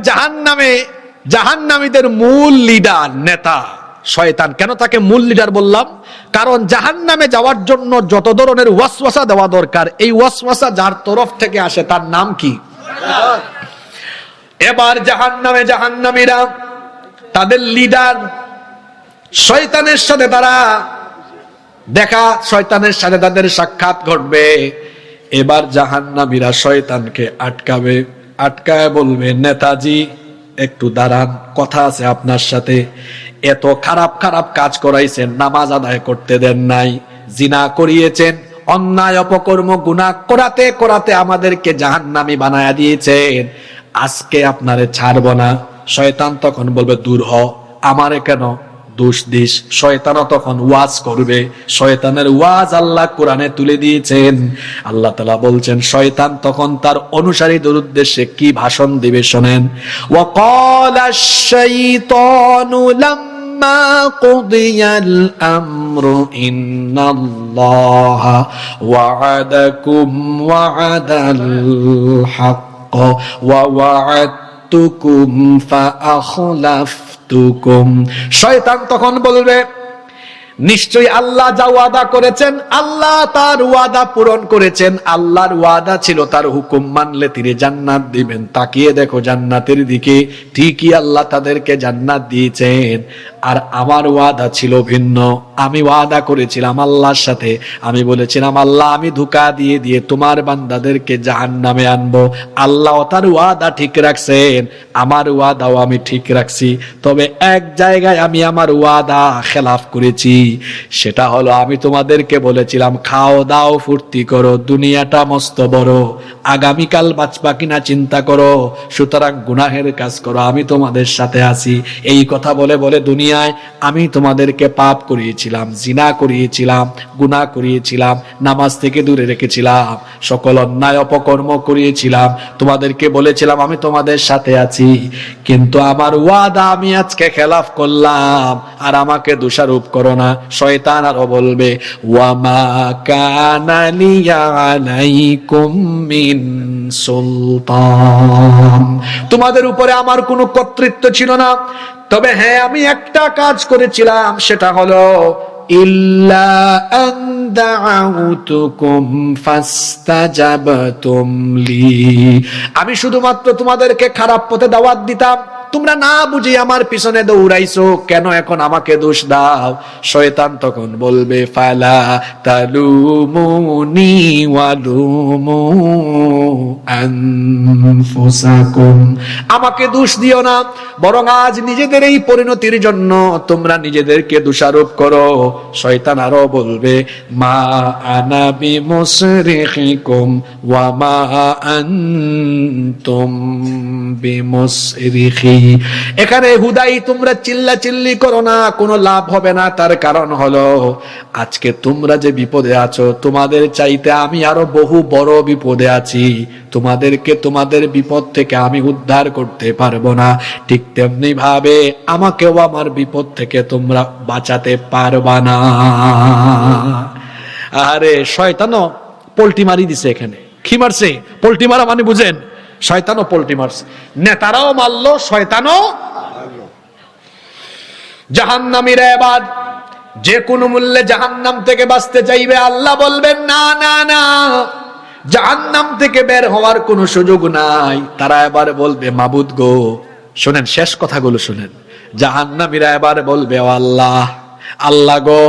Speaker 1: জাহান্নামীদের মূল লিডার, নেতা শয়তান। কেন তাকে মূল লিডার বললাম? কারণ জাহান্নামে যাওয়ার জন্য যত ধরনের ওয়াসওয়াসা দেওয়া দরকার, এই ওয়াসওয়াসা যার তরফ থেকে আসে তার নাম কি? এবার জাহান্নামীরা তাদের লিডার শয়তানের সাথে শয়তানের সাথে তাদের সাক্ষাৎ ঘটবে। এবার জাহান্নামীরা শয়তানকে আটকায় বলবে, নেতাজি একটু দাঁড়ান, কথা আছে আপনার সাথে। এত খারাপ খারাপ কাজ করাইছেন, নামাজ আদায় করতে দেন নাই, জিনা করিয়েছেন, অন্যায় অপকর্ম গুনাহ করাতে করাতে আমাদেরকে জাহান্নামী বানায়া দিয়েছেন, আজকে আপনারে ছাড়ব না। শয়তান তখন বলবে, দূর হ, আমারে কেন দোষ দিস? শয়তানও তখন ওয়াজ করবে। শয়তানের ওয়াজ আল্লাহ কোরআনে তুলে দিয়েছেন। আল্লাহ তাআলা বলছেন, শয়তান তখন তার অনুসারীদের উদ্দেশ্যে কি ভাষণ দিবে শোনেন। ওয়াকালাশ শাইতানু লাম্মা কুদিয়াল আমরু ইন্নাল্লাহা ওয়া'আদাকুম ওয়া'দাল হক্ক ওয়া ওয়া'আদতুকুম ফাআখলাফতুকুম। শয়তান তখন বলবে, নিশ্চয়ই আল্লাহ যা ওয়াদা করেছেন, আল্লাহ তার ওয়াদা পূরণ করেছেন। আল্লাহর ওয়াদা ছিল তার হুকুম মানলে তিনি জান্নাত দিবেন। তাকিয়ে দেখো জান্নাতের দিকে, ঠিকই আল্লাহ তাদেরকে জান্নাত দিয়েছেন। আর আমার ওয়াদা ছিল ভিন্ন। আমি ওয়াদা করেছিলাম আল্লাহর সাথে, আমি বলেছিলাম আল্লাহ আমি ধোঁকা দিয়ে দিয়ে তোমার বান্দাদেরকে জাহান্নামে আনবো। আল্লাহ তার ওয়াদা ঠিক রাখছেন, আমার ওয়াদাও আমি ঠিক রাখছি। তবে এক জায়গায় আমি আমার ওয়াদা খেলাফ করেছি, সেটা হলো আমি তোমাদেরকে বলেছিলাম খাও দাও ফুর্তি করো, দুনিয়াটা মস্ত বড়, আগামীকাল বাঁচবা কিনা চিন্তা করো, সুতরাং গুনাহের কাজ করো, আমি তোমাদের সাথে আছি। এই কথা বলে বলে দুনিয়ায় আমি তোমাদেরকে পাপ করিয়েছিলাম, জিনা করিয়েছিলাম, গুনাহ করিয়েছিলাম, নামাজ থেকে দূরে রেখেছিলাম, সকল অন্যায় অপকর্ম করিয়েছিলাম, তোমাদেরকে বলেছিলাম আমি তোমাদের সাথে আছি। কিন্তু আমার ওয়াদা আমি আজকে খেলাফ করলাম, আর আমাকে দোষারোপ করো না। শয়তান আরো বলবে ওয়ামা কানা লিয়া আলাইকুম মিন সুলতান, তোমাদের উপরে আমার কোনো কর্তৃত্ব ছিল না। তবে হ্যাঁ আমি একটা কাজ করেছিলাম, সেটা হলো ইল্লা আন দাউতুকুম ফাস্তাজাবতুম লি, আমি শুধুমাত্র তোমাদেরকে খারাপ পথে দাওয়াত দিতাম, তোমরা না বুঝি আমার পিছনে দৌড়াইছো, কেন এখন আমাকে দোষ দাও? শয়তান তখন বলবে ফালা তালুমুনি ওয়ালুমু আনফুসাকুম, আমাকে দোষ দিও না, বরং আজ নিজেদের এই পরিণতির জন্য তোমরা নিজেদেরকে দোষারোপ করো। শয়তান আরো বলবে মা আনা বিমুসরিখিকুম ওয়া মা আনতুম বিমুসরিখি, এখানে হুদাই তোমরা চিল্লা চিল্লি করো না, কোনো লাভ হবে না। তার কারণ হলো আজকে তোমরা যে বিপদে আছো, তোমাদের চাইতে আমি আরো বহু বড় বিপদে আছি, তোমাদেরকে তোমাদের বিপদ থেকে আমি উদ্ধার করতে পারবো না। ঠিক তেমনি ভাবে আমাকেও আমার বিপদ থেকে তোমরা বাঁচাতে পারবা না। আরে শয়তানও পল্টি মারি দিছে। এখানে কি মারছে? পল্টি মারা মানে বুঝেন, শয়তানও পল্টি মারছে, নেতারাও মারলো, শয়তানও। জাহান্নামীরা এবার যে কোনো মূল্যে জাহান্নাম থেকে বাঁচতে চাইবে। আল্লাহ বলবেন না না না, জাহান্নাম থেকে বের হওয়ার কোনো সুযোগ নাই। তারা এবার বলবে মাবুদ গো, শোনেন শেষ কথাগুলো শোনেন, জাহান্নামীরা এবার বলবে ও আল্লাহ, আল্লাহ গো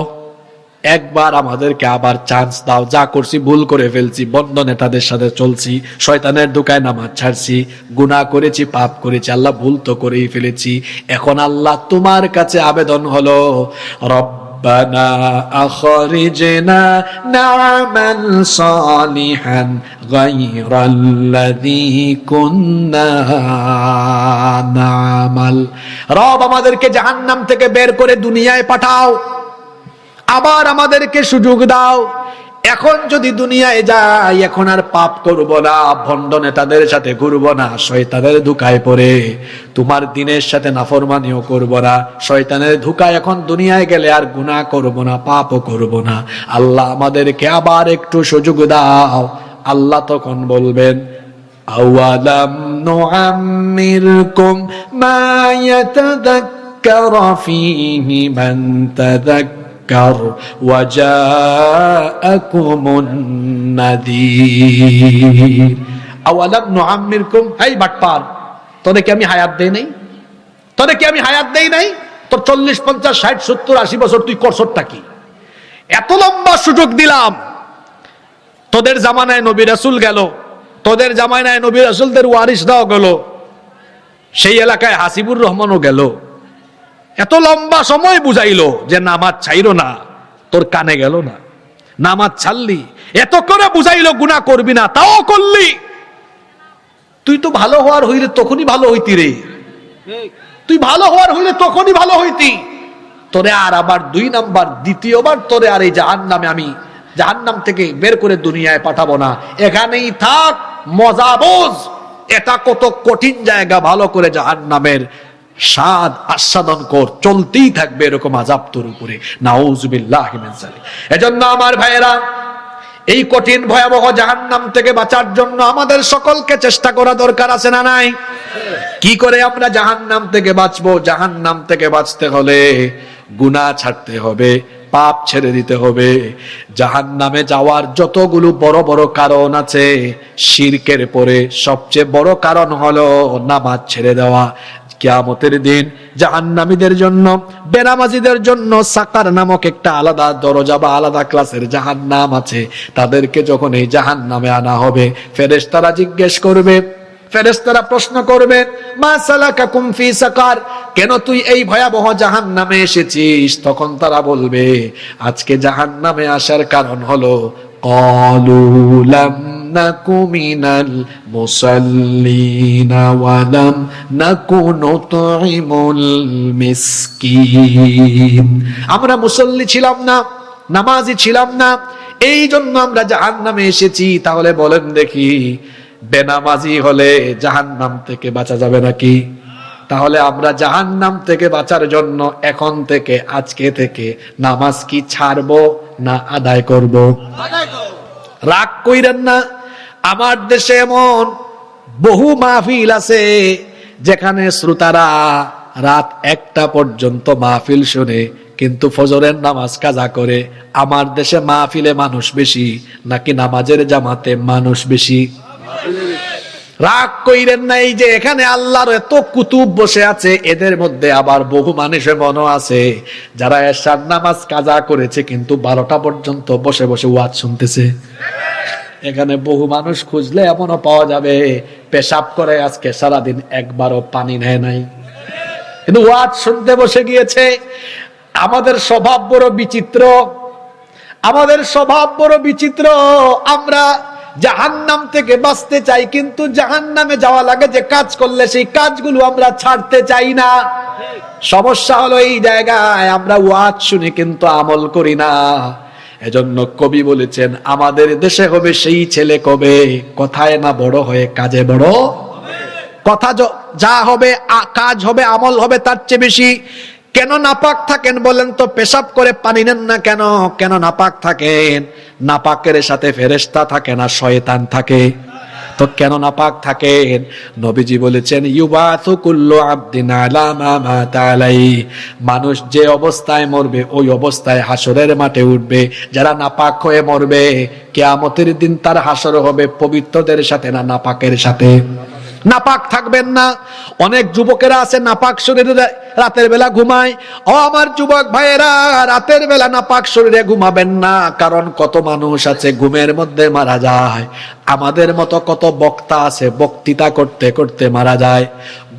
Speaker 1: একবার আমাদেরকে আবার চান্স দাও, যা করছি ভুল করে ফেলছি, বন্ধ নেতাদের সাথে চলছি, শয়তানের দোকায় নামাজ ছাড়ছি, গুনাহ করেছি, পাপ করেছি, আল্লাহ ভুল তো করেই ফেলেছি। এখন আল্লাহ তোমার কাছে আবেদন হলো রব্বানা আখরিজনা না'মাল সালিহান গায়রাল্লাযী কুন্না না'মাল, রব আমাদেরকে জাহান্নাম থেকে বের করে দুনিয়ায় পাঠাও, আবার আমাদেরকে সুযোগ দাও। এখন যদি দুনিয়ায় যাই, এখন আর পাপ করব না, ভণ্ড নেতাদের সাথে ঘুরবো না, শয়তানের ধোঁকায় পড়ে তোমার দিনের সাথে নাফরমানিও করব না, শয়তানের ধোঁকায় এখন দুনিয়ায় গেলে আর গুনাহ করব না, পাপও করব না। আল্লাহ আমাদেরকে আবার একটু সুযোগ দাও। আল্লাহ তখন বলবেন আওয়ালাম নুআম্মিরকুম মা ইয়াতাযাক্কারু ফীহি মান তাযাক্কার ওয়া জাআকুমুন নাযীর। আওয়ালাম নুআম্মিরকুম, এই বাটপার, তোদেরকে আমি হায়াত দেই নাই? তোদেরকে আমি হায়াত দেই নাই? তোর 40, 50, 60, 70, 80 বছর তুই করছটা কি? এত লম্বা সুযোগ দিলাম, তোদের জামানায় নবী রাসূল গেল, তোদের জামানায় নবী রাসূলদের ওয়ারিসরাও গেল, সেই এলাকায় হাসিবুর রহমানও গেল, এত লম্বা সময় বুঝাইলো যে নামাজ ছাইরো না, তোর কানে গেল না, নামাজ ছাড়লি, এত করে বুঝাইলো গুনাহ করবি না, তাও করলি। তুই তো ভালো হওয়ার হইলে তখনই ভালো হইতি রে, তুই ভালো হওয়ার হইলে তখনই ভালো হইতি। তোরে আর আবার 2 নাম্বার, দ্বিতীয়বার তোরে আর এই জাহান্নামে, আমি জাহান্নাম থেকে বের করে দুনিয়ায় পাঠাবো না, এখানেই থাক, মজা বোঝ। এটা কত কঠিন জায়গা, ভালো করে জাহান্নামের স্বাদ আস্বাদন কর, চলতেই থাকবে এরকম আযাব তোর উপরে। নাউযুবিল্লাহি মিন যালিক। এজন্য আমার ভাইয়েরা, এই কঠিন ভয়াবহ জাহান্নাম থেকে বাঁচার জন্য আমাদের সকলকে চেষ্টা করা দরকার আছে না নাই? কি করে আমরা জাহান্নাম থেকে বাঁচবো? জাহান্নাম থেকে বাঁচতে হলে গুনাহ ছাড়তে হবে, পাপ ছেড়ে দিতে হবে। জাহান্নামে যাওয়ার যতগুলো বড় বড় কারণ আছে, শিরকের পরে সবচেয়ে বড় কারণ হলো নামাজ ছেড়ে দেওয়া। কিয়ামতের দিন জাহান্নামীদের জন্য, বেনামাজিদের জন্য সাকার নামক একটা আলাদা দরজা বা আলাদা ক্লাসের জাহান্নাম আছে। তাদেরকে যখন এই জাহান্নামে আনা হবে, ফেরেশতারা জিজ্ঞেস করবে, ফেরেশতারা প্রশ্ন করবে, মা সালাকাকুম ফি সাকার, কেন তুই এই ভয়াবহ জাহান্নামে এসেছিস? তখন তারা বলবে, আজকে জাহান্নামে আসার কারণ হলো ক্বালু লাম নাকু মিনাল মুসাল্লিনা ওয়া লাম নাকু নুতঈমুল মিসকিন, আমরা মুসল্লি ছিলাম না, নামাজি ছিলাম না, এই জন্য আমরা জাহান্নামে এসেছি। তাহলে বলেন দেখি, বেনামাজি হলে জাহান্নাম থেকে বাঁচা যাবে নাকি? তাহলে আমরা জাহান্নাম থেকে বাঁচার জন্য এখন থেকে, আজকে থেকে নামাজ কি ছাড়বো না আদায় করব? রাগ কইরেন না, আমার দেশে এমন বহু মাহফিল আছে যেখানে শ্রোতারা রাত 1টা পর্যন্ত মাহফিল শুনে কিন্তু ফজরের নামাজ কাজা করে। আমার দেশে মাহফিলে মানুষ বেশি নাকি নামাজের জামাতে মানুষ বেশি? রাগ কইরেন না, এই যে এখানে আল্লাহর এত কুতুব বসে আছে, এদের মধ্যে আবার বহু মানুষ এমনও আছে যারা এশার নামাজ কাজা করেছে কিন্তু 12টা পর্যন্ত বসে বসে ওয়াজ শুনতেছে। এখানে বহু মানুষ খুঁজলে এমনও পাওয়া যাবে পেশাব করে আজকে সারাদিন একবারও পানি নেয় নাই, কিন্তু ওয়াজ শুনতে বসে গিয়েছে। আমাদের স্বভাব বড় বিচিত্র, আমাদের স্বভাব বড় বিচিত্র। আমরা জাহান্নাম থেকে বাঁচতে চাই, কিন্তু জাহান্নামে যাওয়া লাগে যে কাজ করলে সেই কাজগুলো আমরা ছাড়তে চাই না। সমস্যা হলো এই জায়গায়, আমরা ওয়াজ শুনি কিন্তু আমল করি না। এজন্য কবি বলেছেন, আমাদের দেশে হবে সেই ছেলে কবে, কথায় না বড় হয়ে কাজে বড়। কথা যা হবে, কাজ হবে, আমল হবে তার চেয়ে বেশি। কেন নাপাক থাকেন বলেন তো? পেশাব করে পানি নেন না কেন? কেন নাপাক থাকেন? নাপাকের সাথে ফেরেশতা থাকে না, শয়তান থাকে। তো কেন নাপাক থাকেন? নবীজি বলেছেন, ইউবাতু কুল্লু আবদিন আলা মা মাতা আলাইহি, মানুষ যে অবস্থায় মরবে ওই অবস্থায় হাসরের মাঠে উঠবে। যারা নাপাক হয়ে মরবে, কিয়ামতের দিন তার হাসর হবে পবিত্রদের সাথে না নাপাকের সাথে? নাপাক থাকবেন না। অনেক যুবকেরা আছে নাপাক শরীরে রাতের বেলা ঘুমায়। ও আমার যুবক ভাইয়েরা, রাতের বেলা নাপাক শরীরে ঘুমাবেন না, কারণ কত মানুষ আছে ঘুমের মধ্যে মারা যায়। আমাদের মতো কত বক্তা আছে বক্তৃতা করতে করতে মারা যায়।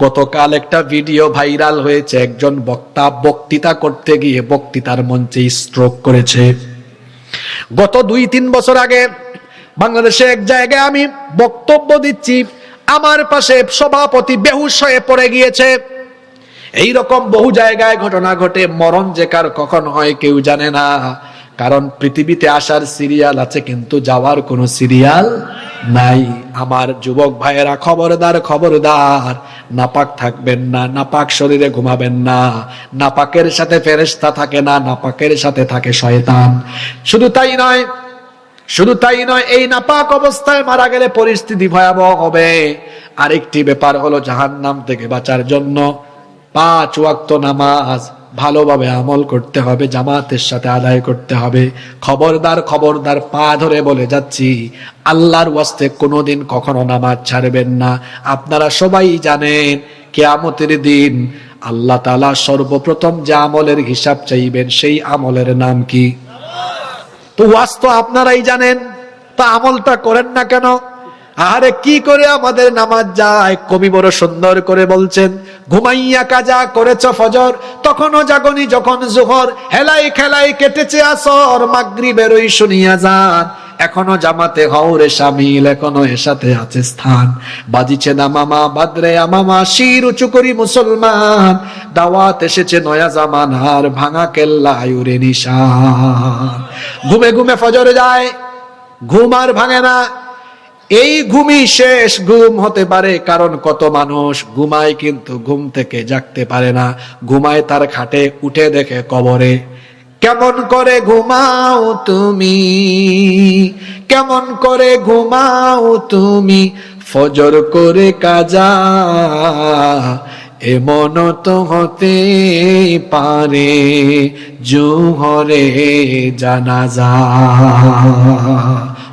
Speaker 1: গতকাল একটা ভিডিও ভাইরাল হয়েছে, একজন বক্তা বক্তৃতা করতে গিয়ে বক্তৃতার মঞ্চে স্ট্রোক করেছে। গত 2-3 বছর আগে বাংলাদেশে এক জায়গায় আমি বক্তব্য দিচ্ছি, আমার পাশে সভাপতি বেহুশ হয়ে পড়ে গিয়েছে। এইরকম বহু জায়গায় ঘটনা ঘটে। মরণ যে কার কখন হয় কেউ জানে না, কারণ পৃথিবীতে আসার সিরিয়াল আছে কিন্তু যাওয়ার কোনো সিরিয়াল নাই। আমার যুবক ভাইয়েরা, খবরদার খবরদার, নাপাক থাকবেন না, নাপাক শরীরে ঘুমাবেন না। নাপাকের সাথে ফেরেশতা থাকে না, নাপাকের সাথে থাকে শয়তান। শুধু তাই নয়, শুধু তাই নয়, এই নাপাক অবস্থায় মারা গেলে পরিস্থিতি ভয়াবহ হবে। আরেকটি ব্যাপার হলো, জাহান্নাম থেকে বাঁচার জন্য 5 ওয়াক্ত নামাজ ভালোভাবে আমল করতে হবে, জামাতের সাথে আদায় করতে হবে। খবরদার খবরদার, পা ধরে বলে যাচ্ছি, আল্লাহর ওয়াস্তে কোনোদিন কখনো নামাজ ছাড়বেন না। আপনারা সবাই জানেন, কিয়ামতের দিন আল্লাহ তাআলা সর্বপ্রথম যে আমলের হিসাব চাইবেন সেই আমলের নাম কি? তো ওয়াজ তো আপনারাই জানেন, তা আমলটা করেন না কেন? আরে কি করে আমাদের নামাজ যায়? কবি বড় সুন্দর করে বলছেন, ঘুমাইয়া কাজা করেছ ফজর, তখনও জাগনি যখন জোহর, হেলাই খেলাই কেটেছে আসর, মাগরিবের ওই শুনিয়া যান, এখনো জামাতে হওরে শামিল, এখনো এর সাথে আছে স্থান। বাজিছে না মামা বাদরে আমামা, শির উঁচু করি মুসলমান, দাওয়াত এসেছে নয়া জামানার, ভাঙা কেল্লা আয়ুরে নিশান। ঘুমে ঘুমে ফজর যায়, ঘুম আর ভাঙে না। এই ঘুমই শেষ ঘুম হতে পারে, কারণ কত মানুষ ঘুমায় কিন্তু ঘুম থেকে জাগতে পারে না। ঘুমায় তার খাটে, উঠে দেখে কবরে। কেমন করে ঘুমাও তুমি, কেমন করে ঘুমাও তুমি, ফজর করে কাজা, এমন তো হতে পারে জোহরে জানাজা,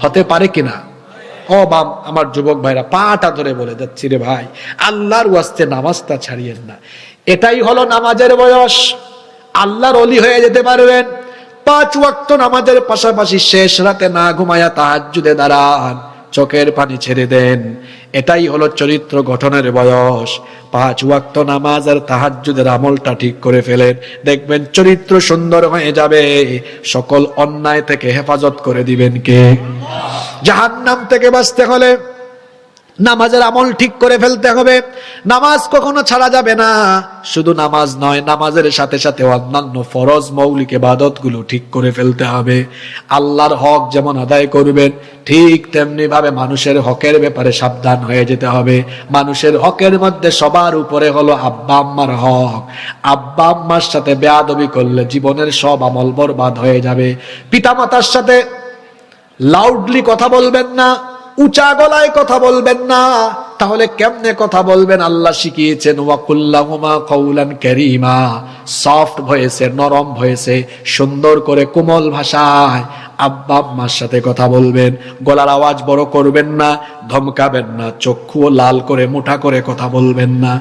Speaker 1: হতে পারে কিনা? ও বাম আমার যুবক ভাইরা, পাটা ধরে বলে যাচ্ছি রে ভাই, আল্লাহর ওয়াস্তে নামাজটা ছাড়িয়েন না। এটাই হলো নামাজের বয়স। আল্লাহর ওলি হয়ে যেতে পারবেন 5 ওয়াক্ত নামাজের পাশাপাশি শেষ রাতে না ঘুমায়া তাহাজ্জুদে দাঁড়ান, চোখের পানি ছেড়ে দেন। এটাই হলো চরিত্র গঠনের বয়স। 5 ওয়াক্ত নামাজ আর তাহাজ্জুদের আমলটা ঠিক করে ফেলেন, দেখবেন চরিত্র সুন্দর হয়ে যাবে। সকল অন্যায় থেকে হেফাজত করে দিবেন কে? জাহান্নাম থেকে বাঁচতে হলে নামাজের আমল ঠিক করে ফেলতে হবে। নামাজ কখনো ছাড়া যাবে না। শুধু নামাজ নয়, নামাজের সাথে সাথে অন্যান্য ফরজ মৌলিক ইবাদত গুলো ঠিক করে ফেলতে হবে। আল্লাহর হক যেমন আদায় করবেন, ঠিক তেমনি ভাবে মানুষের হকের ব্যাপারে সাবধান হয়ে যেতে হবে। মানুষের হকের মধ্যে সবার উপরে হলো আব্বা আম্মার হক। আব্বা আম্মার সাথে বেয়াদবি করলে জীবনের সব আমল বরবাদ হয়ে যাবে। পিতামাতার সাথে লাউডলি কথা বলবেন না, উঁচা গলায় কথা বলবেন না। তাহলে কেমনে কথা বলবেন? আল্লাহ শিখিয়েছেন ওয়াকুল্লাহুমা কাউলান কারীমা, সফট ভয়েসে, নরম ভয়েসে, সুন্দর করে কোমল ভাষায় আব্বা আম্মার সাথে কথা বলবেন। গলার আওয়াজ বড় করবেন না, ধমকাবেন না, চক্ষুও লাল করে মোটা করে কথা বলবেন না।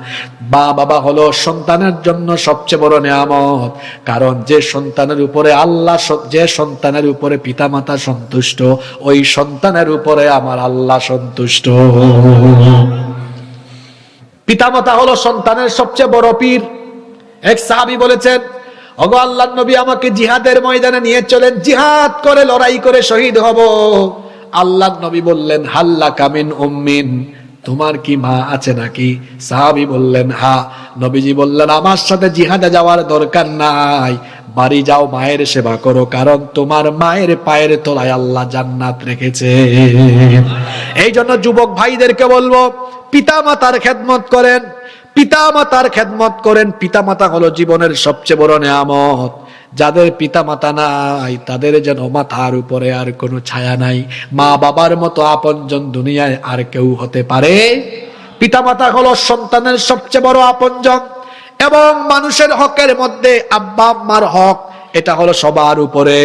Speaker 1: মা বাবা হলো সন্তানের জন্য সবচেয়ে বড় নেয়ামত। কারণ যে সন্তানের উপরে আল্লাহ, যে সন্তানের উপরে পিতামাতা সন্তুষ্ট, ওই সন্তানের উপরে আমার আল্লাহ সন্তুষ্ট। পিতামাতা হলো সন্তানের সবচেয়ে বড় পীর। এক সাহাবী বলেছেন, ওগো আল্লাহর নবী, আমাকে জিহাদের ময়দানে নিয়ে চলেন, জিহাদ করে লড়াই করে শহীদ হব। আল্লাহর নবী বললেন, হাল্লাকা মিন উম্মিন, তোমার কি মা আছে নাকি? সাহাবী বললেন হ্যাঁ। নবীজি বললেন, আমার সাথে জিহাদে যাওয়ার দরকার নাই, বাড়ি যাও, মায়ের সেবা করো, কারণ তোমার মায়ের পায়ের তলায় আল্লাহ জান্নাত রেখেছে। এই জন্য যুবক ভাইদেরকে বলবো, পিতা মাতার খেদমত করেন, পিতা মাতার খেদমত করেন। পিতা মাতা হলো জীবনের সবচেয়ে বড় নেয়ামত। যাদের পিতা মাতা নাই তাদের যেন মাথার উপরে আর কোনো ছায়া নাই। মা বাবার মতো আপনজন দুনিয়ায় আর কেউ হতে পারে? পিতা মাতা হলো সন্তানের সবচেয়ে বড় আপনজন। এবং মানুষের হকের মধ্যে আব্বা আম্মার হক, এটা হলো সবার উপরে।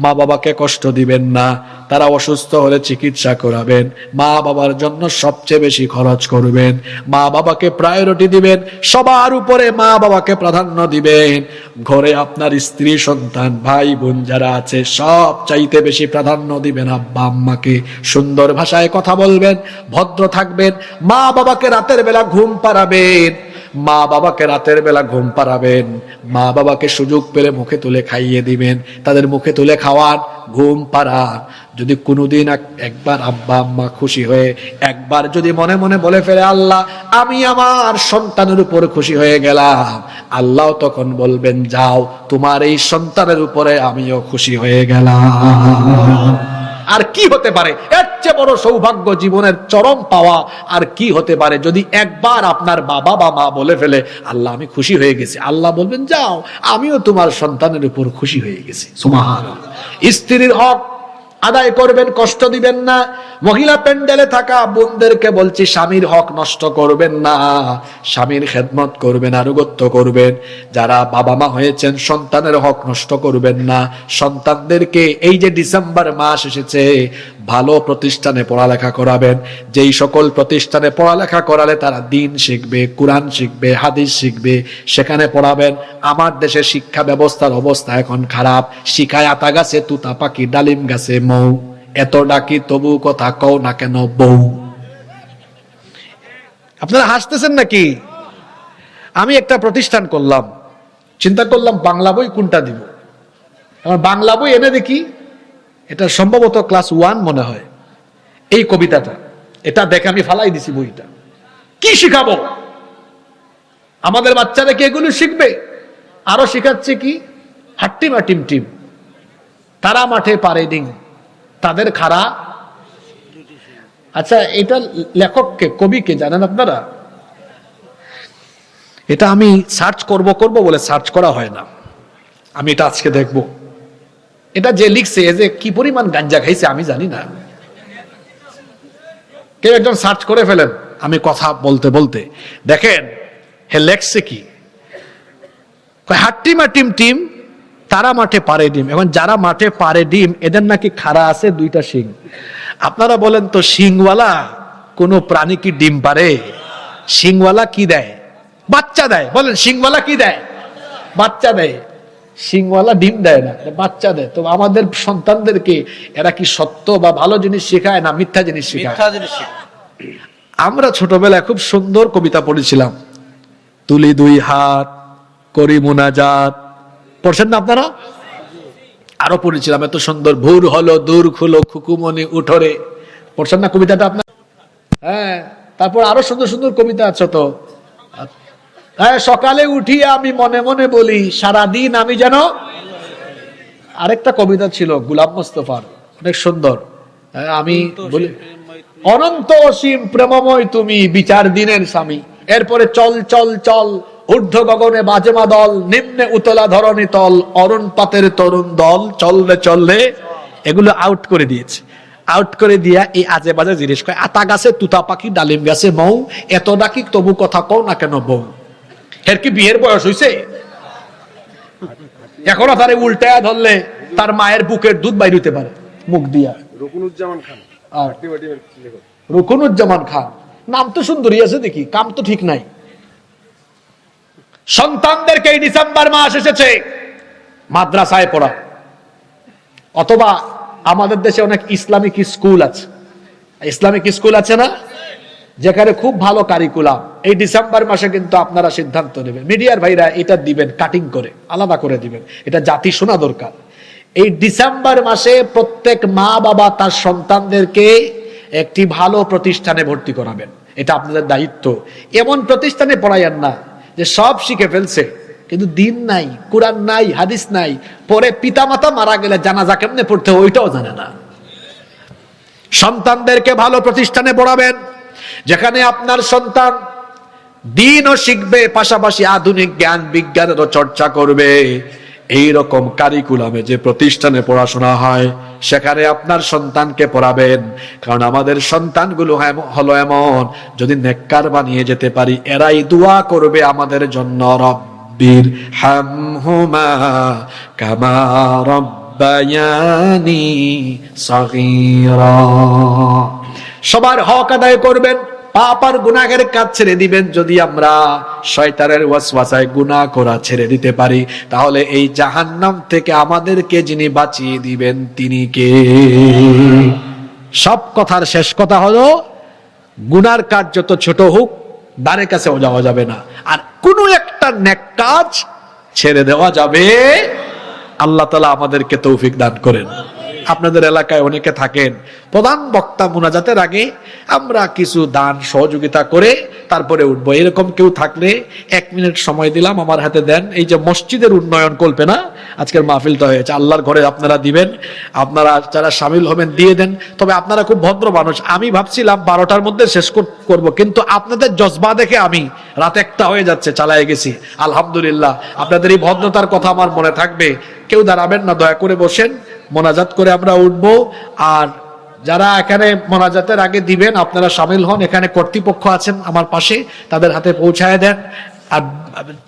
Speaker 1: মা বাবাকে কষ্ট দিবেন না, তারা অসুস্থ হলে চিকিৎসা করাবেন, মা বাবার জন্য সবচেয়ে বেশি খরচ করবেন, মা বাবাকে প্রায়োরিটি দিবেন, সবার উপরে মা বাবাকে প্রাধান্য দিবেন। ঘরে আপনার স্ত্রী সন্তান ভাই বোন যারা আছে, সব চাইতে বেশি প্রাধান্য দিবেন আব্বা আম্মাকে। সুন্দর ভাষায় কথা বলবেন, ভদ্র থাকবেন, মা বাবাকে রাতের বেলা ঘুম পাড়াবেন, মা বাবাকে রাতের বেলা ঘুম পাড়াবেন, মা বাবাকে সুযোগ পেলে মুখে তুলে খাইয়ে দিবেন, তাদের মুখে তুলে খাওয়ান, ঘুম পাড়ান। যদি কোনোদিন একবার আব্বা আম্মা খুশি হয়ে একবার যদি মনে মনে বলে ফেলে, আল্লাহ আমি আমার সন্তানের উপর খুশি হয়ে গেলাম, আল্লাহ তখন বলবেন, যাও, তোমার এই সন্তানের উপরে আমিও খুশি হয়ে গেলাম। আর কি হতে পারে এর চেয়ে বড় সৌভাগ্য, জীবনের চরম পাওয়া আর কি হতে পারে? যদি একবার আপনার বাবা বা মা বলে ফেলে, আল্লাহ আমি খুশি হয়ে গেছি, আল্লাহ বলবেন, যাও, আমিও তোমার সন্তানের উপর খুশি হয়ে গেছি। সুবহানাল্লাহ। স্ত্রীর হক আদায় করবেন, কষ্ট দিবেন না। মহিলা প্যান্ডেলে থাকা বোনদেরকে বলছি, স্বামীর হক নষ্ট করবেন না, স্বামীর খেদমত করবেন, আনুগত্য করবেন। যারা বাবা মা হয়েছেন, সন্তানের হক নষ্ট করবেন না। সন্তানদেরকে এই যে ডিসেম্বর মাস এসেছে, ভালো প্রতিষ্ঠানে পড়ালেখা করাবেন। যেই সকল প্রতিষ্ঠানে পড়ালেখা করালে তারা দিন শিখবে, কোরআন শিখবে, হাদিস শিখবে, সেখানে পড়াবেন। আমার দেশের শিক্ষা ব্যবস্থার অবস্থা এখন খারাপ। শিখায় আতা গাছে তুতা পাখি, ডালিম গাছে মৌ, এত ডাকি তবু কথা কও না কেন বউ। আপনারা হাসতেছেন নাকি? আমি একটা প্রতিষ্ঠান করলাম, চিন্তা করলাম বাংলা বই কোনটা দিব। আমার বাংলা বই এনে দেখি, এটা সম্ভবত ক্লাস 1 মনে হয়, এই কবিতাটা, এটা দেখে আমি ফালাই দিছি বইটা। কি শিখাবো? আমাদের বাচ্চারা কি এগুলো শিখবে? আরো শিখাচ্ছে কি, হাট্টিমা টিম টিম, তারা মাঠে পারে ডিং, তাদের খাড়া। আচ্ছা, এটা লেখককে, কবিকে জানেন আপনারা? এটা আমি সার্চ করব বলে সার্চ করা হয় না, আমি এটা আজকে দেখব। এটা যে লিখছে, যে কি পরিমাণ গাঞ্জা খাইছে আমি জানি না। কেউ একজন সার্চ করে ফেলেন। আমি কথা বলতে বলতে দেখেন, হে লেখছে কি, হাট্টিমা টিম টিম তারা মাঠে পারে ডিম। এখন যারা মাঠে পারে ডিম এদের নাকি খাড়া আছে দুইটা শিং। আপনারা বলেন তো শিংওয়ালা কোন প্রাণী কি ডিম পারে? শিংওয়ালা কি দেয়? বাচ্চা দেয়। বলেন শিংওয়ালা কি দেয়? বাচ্চা দেয়। শিংওয়ালা ডিম দেয় না, বাচ্চা দেয়। তো আমাদের সন্তানদেরকে এরা কি সত্য বা ভালো জিনিস শেখায় না মিথ্যা জিনিস শেখায়? আমরা ছোটবেলায় খুব সুন্দর কবিতা পড়েছিলাম, তুলি দুই হাত করি মুনাজাত, পড়ছেন না আপনারা? আরো পড়েছিলাম এত সুন্দর, ভোর হলো দূর খুলো খুকুমনি উঠরে, পড়ছেন না কবিতাটা আপনার? হ্যাঁ, তারপর আরো সুন্দর সুন্দর কবিতা আছে তো। হ্যাঁ, সকালে উঠিয়ে আমি মনে মনে বলি সারাদিন আমি যেন। আরেকটা কবিতা ছিল গুলাম মোস্তফার, অনেক সুন্দর। আমি বলি অনন্ত অসীম প্রেমময় তুমি বিচার দিনের স্বামী। এরপরে চল চল চল ঊর্ধ্ব গগনে বাজেমা দল, নিম্নে উতলা ধরণী তল, অরণ পাতের তরুণ দল চললে চললে। এগুলো আউট করে দিয়েছে। আউট করে দিয়া এই আজে বাজে জিনিস কয়, আতা গাছে তুতা পাখি ডালিম গাছে মৌ, এত ডাকি তবু কথা কও না কেন বউ। এর কি বিয়ের বয়স হইছে? এখনো তারে উল্টায়া ধরলে তার মায়ের বুকের দুধ বাইর হইতে পারে মুখ দিয়া। রুকুনুজ্জামান খান নাম তো সুন্দরী আছে দেখি, কাম তো ঠিক নাই। সন্তানদেরকে এই ডিসেম্বর মাস এসেছে মাদ্রাসায় পড়া, অথবা আমাদের দেশে অনেক ইসলামিক স্কুল আছে। ইসলামিক স্কুল আছে না, যেখানে খুব ভালো কারিকুলাম। এই ডিসেম্বর মাসে কিন্তু আপনারা সিদ্ধান্ত নেবেন, মিডিয়ার ভাইরা এটা দিবেন, কাটিং করে আলাদা করে দিবেন, এটা জাতি শোনা দরকার। এই ডিসেম্বর মাসে প্রত্যেক মা বাবা তার সন্তানদেরকে একটি ভালো প্রতিষ্ঠানে ভর্তি করাবেন, এটা আপনাদের দায়িত্ব। এমন প্রতিষ্ঠানে পড়াইয়েন না যে সব শিখে ফেলছে কিন্তু দিন নাই, কোরআন নাই, হাদিস নাই, পরে পিতামাতা মারা গেলে জানাজা কেমনে পড়তে ওইটাও জানে না। সন্তানদেরকে ভালো প্রতিষ্ঠানে পড়াবেন, যেখানে আপনার সন্তান দিনও শিখবে, পাশাপাশি আধুনিক জ্ঞান বিজ্ঞানেরও চর্চা করবে। এই রকম কারিকুলামে যে প্রতিষ্ঠানে পড়াশোনা হয় সেখানে আপনার সন্তানকে পড়াবেন। কারণ আমাদের সন্তানগুলো হলো এমন, যদি নেককার বানিয়ে যেতে পারি এরাই দোয়া করবে আমাদের জন্য, রব্বির হামহুমা কামা রব্বায়ানি সগীরা। সবার হক আদায় করবেন, পাপ আর গুনাহের কাজ ছেড়ে দিবেন। যদি আমরা শয়তানের ওয়াসওয়াসায় গুনাহ করা ছেড়ে দিতে পারি, তাহলে এই জাহান্নাম থেকে আমাদেরকে যিনি বাঁচিয়ে দিবেন তিনি কে? সব কথার শেষ কথা হলো, গুনার কাজ যত ছোট হোক দ্বারে কাছেও যাওয়া যাবে না, আর কোনো একটা নেক কাজ ছেড়ে দেওয়া যাবে। আল্লাহ তাআলা আমাদেরকে তৌফিক দান করেন। আপনাদের এলাকায় অনেকে থাকেন, প্রধান বক্তা মুনাজাতের আগে আমরা কিছু দান সহযোগিতা করে তারপরে উঠবো, এরকম কেউ থাকলে 1 মিনিট সময় দিলাম, আমার হাতে দেন। এই যে মসজিদের উন্নয়ন কল্পে না আজকের মাহফিলটা হয়েছে, আল্লাহর ঘরে আপনারা দিবেন, আপনারা যারা শামিল হবেন দিয়ে দেন। তবে আপনারা খুব ভদ্র মানুষ, আমি ভাবছিলাম 12টার মধ্যে শেষ করব, কিন্তু আপনাদের জজবা দেখে আমি রাত 1টা হয়ে যাচ্ছে, চালায় গেছি। আলহামদুলিল্লাহ, আপনাদের এই ভদ্রতার কথা আমার মনে থাকবে। কেউ দাঁড়াবেন না, দয়া করে বসেন, মোনাজাত করে আমরা উঠবো। আর যারা এখানে মোনাজাতের আগে দিবেন আপনারা শামিল হন, এখানে কর্তৃপক্ষ আছেন আমার পাশে, তাদের হাতে পৌঁছায় দেন। আর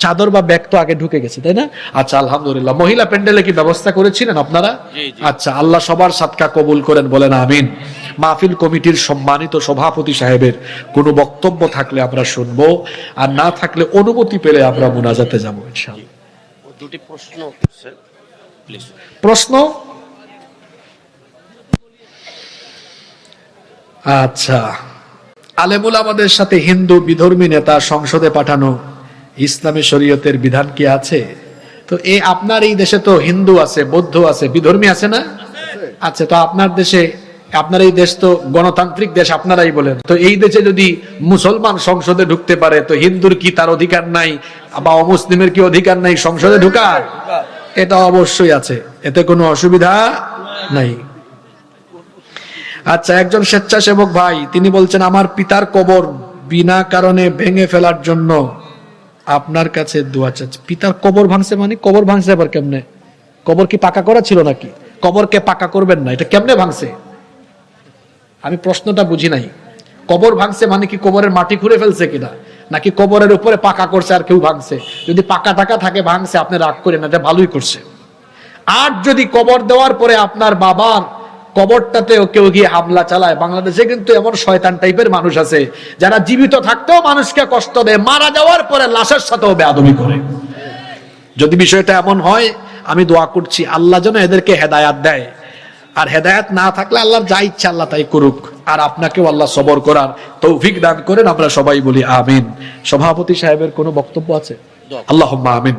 Speaker 1: চাদর বা ব্যাগ তো আগে ঢুকে গেছে, তাই না? আচ্ছা, আলহামদুলিল্লাহ। মহিলা প্যান্ডেলে কি ব্যবস্থা করেছিলেন আপনারা? আচ্ছা, আল্লাহ সবার সাদকা কবুল করেন, বলেন আমিন। মাহফিল কমিটির সম্মানিত সভাপতি সাহেবের কোনো বক্তব্য থাকলে আমরা শুনবো, আর না থাকলে অনুমতি পেলে আমরা মোনাজাতে যাবো ইনশাআল্লাহ।
Speaker 2: দুটি প্রশ্ন,
Speaker 1: প্রশ্ন? আচ্ছা, আলেমুল আমাদের সাথে হিন্দু বিধর্মী নেতা সংসদে পাঠানো ইসলামী শরীয়তের বিধান কি আছে? তো আপনার এই দেশে তো হিন্দু আছে, বৌদ্ধ আছে, বিধর্মী আছে না? আচ্ছা, তো আপনার দেশে, আপনার এই দেশ তো গণতান্ত্রিক দেশ, আপনারাই বলেন, তো এই দেশে যদি মুসলমান সংসদে ঢুকতে পারে তো হিন্দুর কি তার অধিকার নাই, বা অমুসলিমের কি অধিকার নাই সংসদে ঢুকার? এটা অবশ্যই আছে, এতে কোনো অসুবিধা নাই। আচ্ছা, একজন স্বেচ্ছাসেবক ভাই তিনি বলছেন আমার পিতার কবর বিনা কারণে ভেঙে ফেলার জন্য আপনার কাছে দোয়া চাচ্ছি। পিতার কবর ভাঙছে মানে? কবর ভাঙছে আবার কেমনে? কবর কি পাকা করা ছিল নাকি? কবরকে পাকা করবেন না, এটা কেমনে ভাঙছে? আমি প্রশ্নটা বুঝি নাই। কবর ভাঙছে মানে কি কবরের মাটি খুঁড়ে ফেলছে কিনা? নাকি কবরের উপরে পাকা করছে আর কেউ ভাঙছে? যদি পাকা টাকা থাকে ভাঙছে, আপনি রাগ করেন না, এটা ভালোই করছে। আর যদি কবর দেওয়ার পরে আপনার বাবার কবরটাতেও কেউ গিয়ে হামলা চালায়, বাংলাদেশে কিন্তু এমন শয়তান টাইপের মানুষ আছে যারা জীবিত থাকতেও মানুষকে কষ্ট দেয়, মারা যাওয়ার পরে লাশের সাথেও বেয়াদবি করে। যদি বিষয়টা এমন হয়, আমি দোয়া করছি আল্লাহ যেন এদেরকে হেদায়াত দেয়। আর হেদায়াত না থাকলে আল্লাহর যা ইচ্ছা আল্লাহ তাই করুক। আর আপনাকেও আল্লাহ সবর করার তৌফিক দান করেন, আমরা সবাই বলি আমিন। সভাপতি সাহেবের কোনো বক্তব্য আছে? আল্লাহুম্মা আমিন।